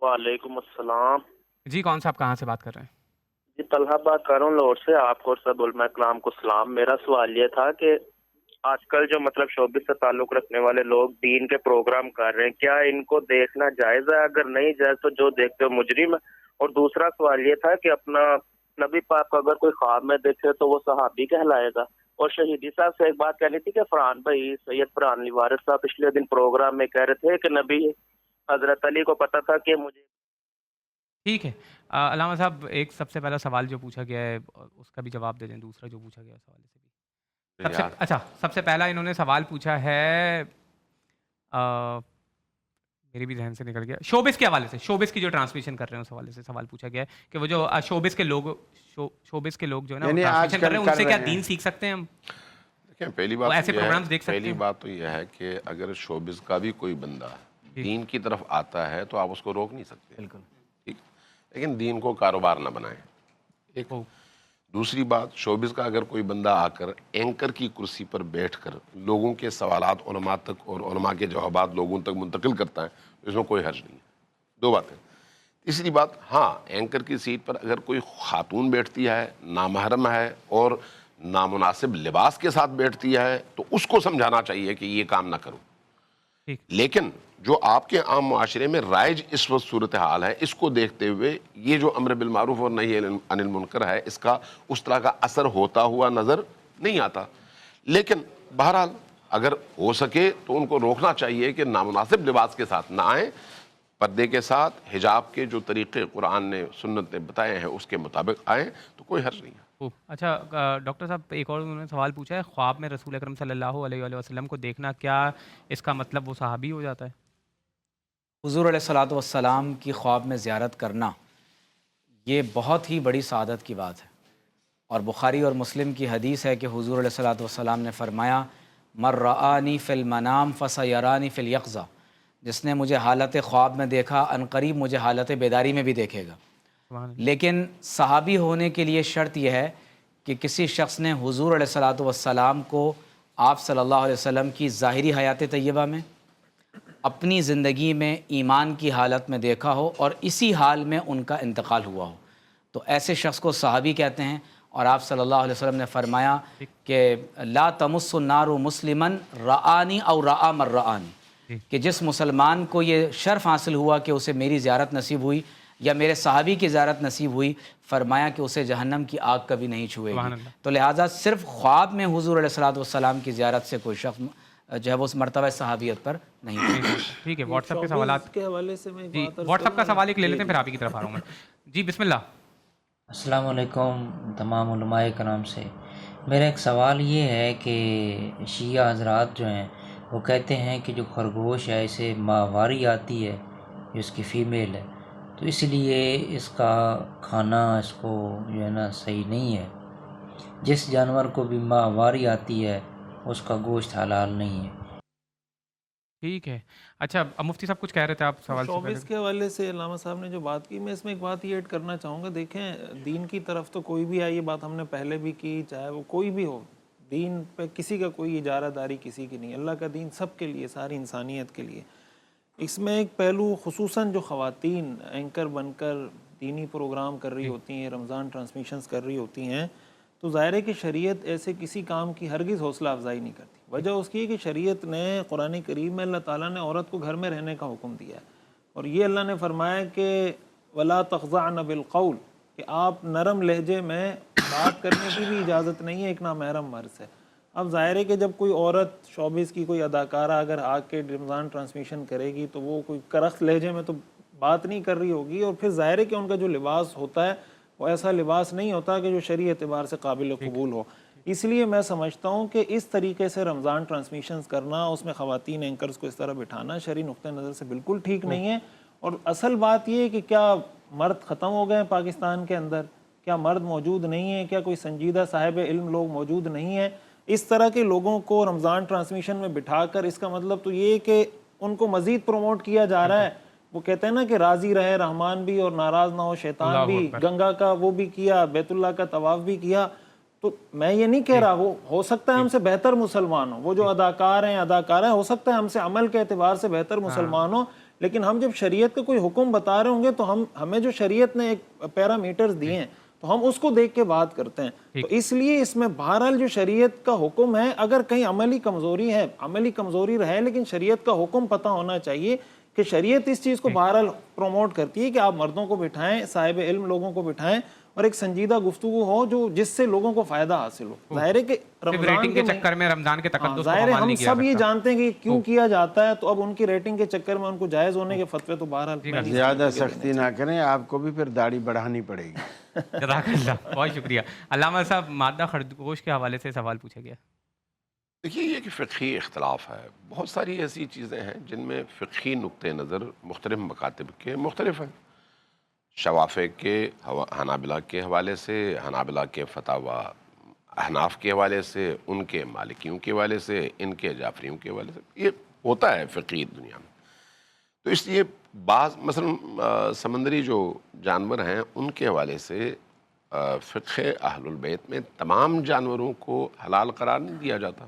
Speaker 13: وعلیکم السلام.
Speaker 2: جی کون صاحب کہاں سے بات کر رہے ہیں؟
Speaker 13: جی طلحہ بات کر رہا ہوں لاہور سے. آپ کو اور سب علماء کرام کو سلام. میرا سوال یہ تھا کہ آج کل جو مطلب شوبز سے تعلق رکھنے والے لوگ دین کے پروگرام کر رہے ہیں، کیا ان کو دیکھنا جائز ہے؟ اگر نہیں جائز تو جو دیکھتے ہو مجرم ہے. اور دوسرا سوال یہ تھا کہ اپنا نبی پاک کو اگر کوئی خواب میں دیکھے تو وہ صحابی کہلائے گا؟ اور شہیدی صاحب سے ایک بات کہنی تھی کہ فرحان بھائی سید فرحان علی وارث صاحب پچھلے دن پروگرام میں کہہ رہے تھے کہ نبی حضرت علی کو پتا تھا کہ مجھے.
Speaker 2: ٹھیک ہے علامہ صاحب، ایک سب سے پہلا سوال جو پوچھا گیا ہے اس کا بھی جواب دے دیں. دوسرا جو پوچھا گیا ہے سوال سے بھی سب سے پہلا انہوں نے سوال پوچھا ہے، میری بھی ذہن سے نکل گیا، شوبز کے حوالے سے، شوبز کی جو ٹرانسمیشن کر رہے ہیں اس حوالے سے سوال پوچھا گیا ہے کہ وہ جو شوبز کے لوگ جو ہے نا ٹرانسمیشن کر رہے ہیں ان سے کیا دین سیکھ سکتے ہیں ہم؟
Speaker 6: دیکھیں پہلی بات تو یہ ہے کہ اگر شوبز کا بھی کوئی بندہ دین کی طرف آتا ہے تو آپ اس کو روک نہیں سکتے. بالکل ٹھیک، لیکن دین کو کاروبار نہ بنائیں. ایک دوسری بات، شوبز کا اگر کوئی بندہ آ کر اینکر کی کرسی پر بیٹھ کر لوگوں کے سوالات علماء تک اور علماء کے جوابات لوگوں تک منتقل کرتا ہے اس میں کوئی حرج نہیں ہے. دو باتیں. تیسری بات، ہاں اینکر کی سیٹ پر اگر کوئی خاتون بیٹھتی ہے، نامحرم ہے اور نامناسب لباس کے ساتھ بیٹھتی ہے تو اس کو سمجھانا چاہیے کہ یہ کام نہ کرو. لیکن جو آپ کے عام معاشرے میں رائج اس وقت صورتحال ہے، اس کو دیکھتے ہوئے یہ جو امر بالمعروف اور نہی عن المنکر ہے اس کا اس طرح کا اثر ہوتا ہوا نظر نہیں آتا. لیکن بہرحال اگر ہو سکے تو ان کو روکنا چاہیے کہ نامناسب لباس کے ساتھ نہ آئیں، پردے کے ساتھ حجاب کے جو طریقے قرآن نے سنت نے بتائے ہیں اس کے مطابق آئیں تو کوئی حرج نہیں ہے.
Speaker 2: اچھا ڈاکٹر صاحب، ایک اور انہوں نے سوال پوچھا ہے، خواب میں رسول اکرم صلی اللہ علیہ وآلہ وسلم کو دیکھنا، کیا اس کا مطلب وہ صحابی ہو جاتا ہے؟
Speaker 5: حضور علیہ الصلوۃ والسلام کی خواب میں زیارت کرنا یہ بہت ہی بڑی سعادت کی بات ہے. اور بخاری اور مسلم کی حدیث ہے کہ حضور علیہ الصلوۃ والسلام نے فرمایا، من رآنی فی المنام فسیرانی فی الیقظہ، جس نے مجھے حالت خواب میں دیکھا عنقریب مجھے حالت بیداری میں بھی دیکھے گا. لیکن صحابی ہونے کے لیے شرط یہ ہے کہ کسی شخص نے حضور علیہ الصلوۃ والسلام کو آپ صلی اللہ علیہ وسلم کی ظاہری حیات طیبہ میں، اپنی زندگی میں ایمان کی حالت میں دیکھا ہو اور اسی حال میں ان کا انتقال ہوا ہو، تو ایسے شخص کو صحابی کہتے ہیں. اور آپ صلی اللہ علیہ وسلم نے فرمایا کہ لا تمس النار مسلما رآنی او رآ من رآنی، کہ جس مسلمان کو یہ شرف حاصل ہوا کہ اسے میری زیارت نصیب ہوئی یا میرے صحابی کی زیارت نصیب ہوئی، فرمایا کہ اسے جہنم کی آگ کبھی نہیں چھوئے گی. تو لہٰذا صرف خواب میں حضور علیہ الصلوۃ والسلام کی زیارت سے کوئی شخص جو ہے وہ اس مرتبہ صحابیت پر نہیں.
Speaker 2: ٹھیک ہے، واٹس ایپ کے سوالات کے حوالے سے میں واٹس ایپ کا سوال ایک لے لیتے ہیں پھر آپ کی طرف آ رہا ہوں میں. جی بسم اللہ.
Speaker 14: السلام علیکم تمام علماء کرام سے. میرا ایک سوال یہ ہے کہ شیعہ حضرات جو ہیں وہ کہتے ہیں کہ جو خرگوش ہے اسے ماہواری آتی ہے، جو اس کی فیمیل ہے، تو اس لیے اس کا کھانا اس کو جو ہے نا صحیح نہیں ہے. جس جانور کو بھی ماہواری آتی ہے اس کا گوشت حلال نہیں ہے.
Speaker 2: ٹھیک ہے. اچھا مفتی صاحب کچھ کہہ رہے تھے آپ سوال سے
Speaker 4: شوبز کے حوالے سے علامہ صاحب نے جو بات کی، میں اس میں ایک بات یہ ایڈ کرنا چاہوں گا. دیکھیں دین کی طرف تو کوئی بھی آئے، یہ بات ہم نے پہلے بھی کی، چاہے وہ کوئی بھی ہو، دین پہ کسی کا کوئی اجارہ داری کسی کی نہیں. اللہ کا دین سب کے لیے، ساری انسانیت کے لیے. اس میں ایک پہلو خصوصاً جو خواتین اینکر بن کر دینی پروگرام کر رہی ہوتی ہیں، رمضان ٹرانسمیشنز کر رہی ہوتی ہیں، تو ظاہر ہے کہ شریعت ایسے کسی کام کی ہرگز حوصلہ افزائی نہیں کرتی. وجہ اس کی ہے کہ شریعت نے قرآن کریم میں اللہ تعالیٰ نے عورت کو گھر میں رہنے کا حکم دیا ہے. اور یہ اللہ نے فرمایا کہ ولا تخضعن بالقول، کہ آپ نرم لہجے میں بات کرنے کی بھی اجازت نہیں ہے ایک نامحرم مرد سے۔ اب ظاہر ہے کہ جب کوئی عورت شوبز کی کوئی اداکارہ اگر آ کے رمضان ٹرانسمیشن کرے گی تو وہ کوئی کرخت لہجے میں تو بات نہیں کر رہی ہوگی، اور پھر ظاہر ہے کہ ان کا جو لباس ہوتا ہے وہ ایسا لباس نہیں ہوتا کہ جو شرعی اعتبار سے قابل قبول ہو۔ اس لیے میں سمجھتا ہوں کہ اس طریقے سے رمضان ٹرانسمیشنز کرنا، اس میں خواتین اینکرز کو اس طرح بٹھانا شرعی نقطہ نظر سے بالکل ٹھیک نہیں ہے۔ اور اصل بات یہ ہے کہ کیا مرد ختم ہو گئے ہیں پاکستان کے اندر؟ کیا مرد موجود نہیں ہیں؟ کیا کوئی سنجیدہ صاحب علم لوگ موجود نہیں ہیں؟ اس طرح کے لوگوں کو رمضان ٹرانسمیشن میں بٹھا کر اس کا مطلب تو یہ کہ ان کو مزید پروموٹ کیا جا رہا ہے۔ وہ کہتے ہیں نا کہ راضی رہے رحمان بھی اور ناراض نہ ہو شیطان بھی، گنگا کا وہ بھی کیا، بیت اللہ کا طواف بھی کیا۔ تو میں یہ نہیں کہہ رہا، وہ ہو سکتا ہے ہم سے بہتر مسلمان ہوں، وہ جو اداکار ہیں اداکارہ ہو سکتا ہے ہم سے عمل کے اعتبار سے بہتر مسلمان ہوں، لیکن ہم جب شریعت کا کوئی حکم بتا رہے ہوں گے تو ہمیں جو شریعت نے ایک پیرامیٹرز دیے ہیں تو ہم اس کو دیکھ کے بات کرتے ہیں۔ تو اس لیے اس میں بہرحال جو شریعت کا حکم ہے، اگر کہیں عملی کمزوری ہے، عملی کمزوری رہے، لیکن شریعت کا حکم پتہ ہونا چاہیے کہ شریعت اس چیز کو بہرحال پروموٹ کرتی ہے کہ آپ مردوں کو بٹھائیں، صاحب علم لوگوں کو بٹھائیں، اور ایک سنجیدہ گفتگو ہو جو جس سے لوگوں کو فائدہ حاصل ہو۔ ظاہر ہے کہ
Speaker 2: ریٹنگ کے چکر میں رمضان کے تقدس کو
Speaker 4: ظاہر ہے
Speaker 2: عمل
Speaker 4: ہم
Speaker 2: نہیں کیا
Speaker 4: سب یہ جانتے ہیں کہ کیوں کیا جاتا ہے، تو اب ان کی ریٹنگ کے چکر میں ان کو جائز ہونے کے فتوے تو بہرحال
Speaker 3: زیادہ سختی نہ کریں، آپ کو بھی پھر داڑھی بڑھانی پڑے گی۔
Speaker 2: جزاک اللہ، بہت شکریہ۔ علامہ صاحب، مادہ خرگوش کے حوالے سے سوال پوچھا گیا۔
Speaker 6: دیکھیے، یہ کہ فقہی اختلاف ہے، بہت ساری ایسی چیزیں ہیں جن میں فقہی نقطہ نظر مختلف مکاتب کے مختلف ہیں۔ شوافع کے حنابلہ کے حوالے سے، حنابلہ کے فتاویٰ احناف کے حوالے سے، ان کے مالکیوں کے حوالے سے، ان کے جعفریوں کے حوالے سے، یہ ہوتا ہے فقہی دنیا میں۔ تو اس لیے بعض مثلا سمندری جو جانور ہیں ان کے حوالے سے فقہ اہل البیت میں تمام جانوروں کو حلال قرار نہیں دیا جاتا،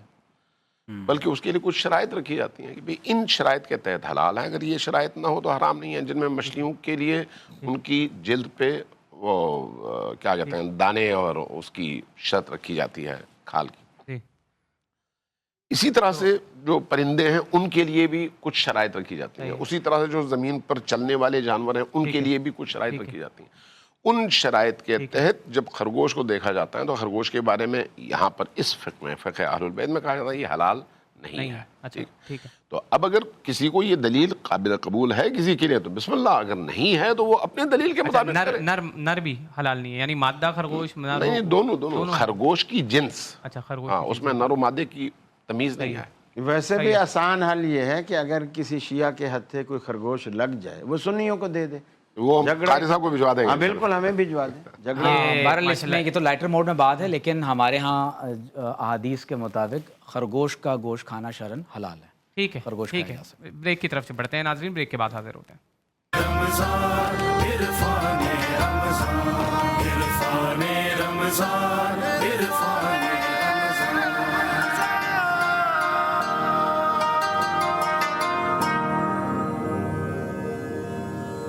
Speaker 6: بلکہ اس کے لیے کچھ شرائط رکھی جاتی ہیں کہ بھی ان شرائط کے تحت حلال ہیں، اگر یہ شرائط نہ ہو تو حرام نہیں ہے، جن میں مچھلیوں کے لیے ان کی جلد پہ وہ کیا کہتے ہیں دانے اور اس کی شرط رکھی جاتی ہے کھال کی۔ اسی طرح سے جو پرندے ہیں ان کے لیے بھی کچھ شرائط رکھی جاتی ہیں، اسی طرح سے جو زمین پر چلنے والے جانور ہیں ان کے لیے بھی کچھ شرائط رکھی جاتی ہیں۔ ان شرائط کے تحت جب خرگوش کو دیکھا جاتا ہے تو خرگوش کے بارے میں یہاں پر اس فقہ میں، فقہ اہل البیت میں کہا جاتا ہے یہ حلال نہیں ہے۔ ٹھیک ہے، تو اب اگر کسی کو یہ دلیل قابل قبول ہے کسی کے لیے تو بسم اللہ، اگر نہیں ہے تو وہ اپنے دلیل کے مطابق کرے۔
Speaker 2: نر بھی حلال نہیں ہے، یعنی مادہ خرگوش؟
Speaker 6: نہیں، دونوں خرگوش کی جنس،
Speaker 2: اچھا خرگوش،
Speaker 6: ہاں، اس میں نر و مادے کی تمیز نہیں ہے۔
Speaker 3: ویسے بھی آسان حل یہ ہے کہ اگر کسی شیعہ کے ہتھے کوئی خرگوش لگ جائے وہ سنیوں کو دے دے،
Speaker 6: وہ قاری صاحب کو بھجوا دیں گے۔
Speaker 3: بالکل، ہمیں بھجوا دیں۔
Speaker 5: بہرحال اس میں یہ تو لائٹر موڈ میں بات ہے، لیکن ہمارے ہاں احادیث کے مطابق خرگوش کا گوشت کھانا شرعاً حلال ہے۔
Speaker 2: ٹھیک ہے،
Speaker 5: خرگوش
Speaker 2: ٹھیک ہے، بریک کی طرف سے بڑھتے ہیں ناظرین، بریک کے بعد حاضر ہوتے ہیں۔
Speaker 1: رمضان عرفان، عرفان رمضان عرفان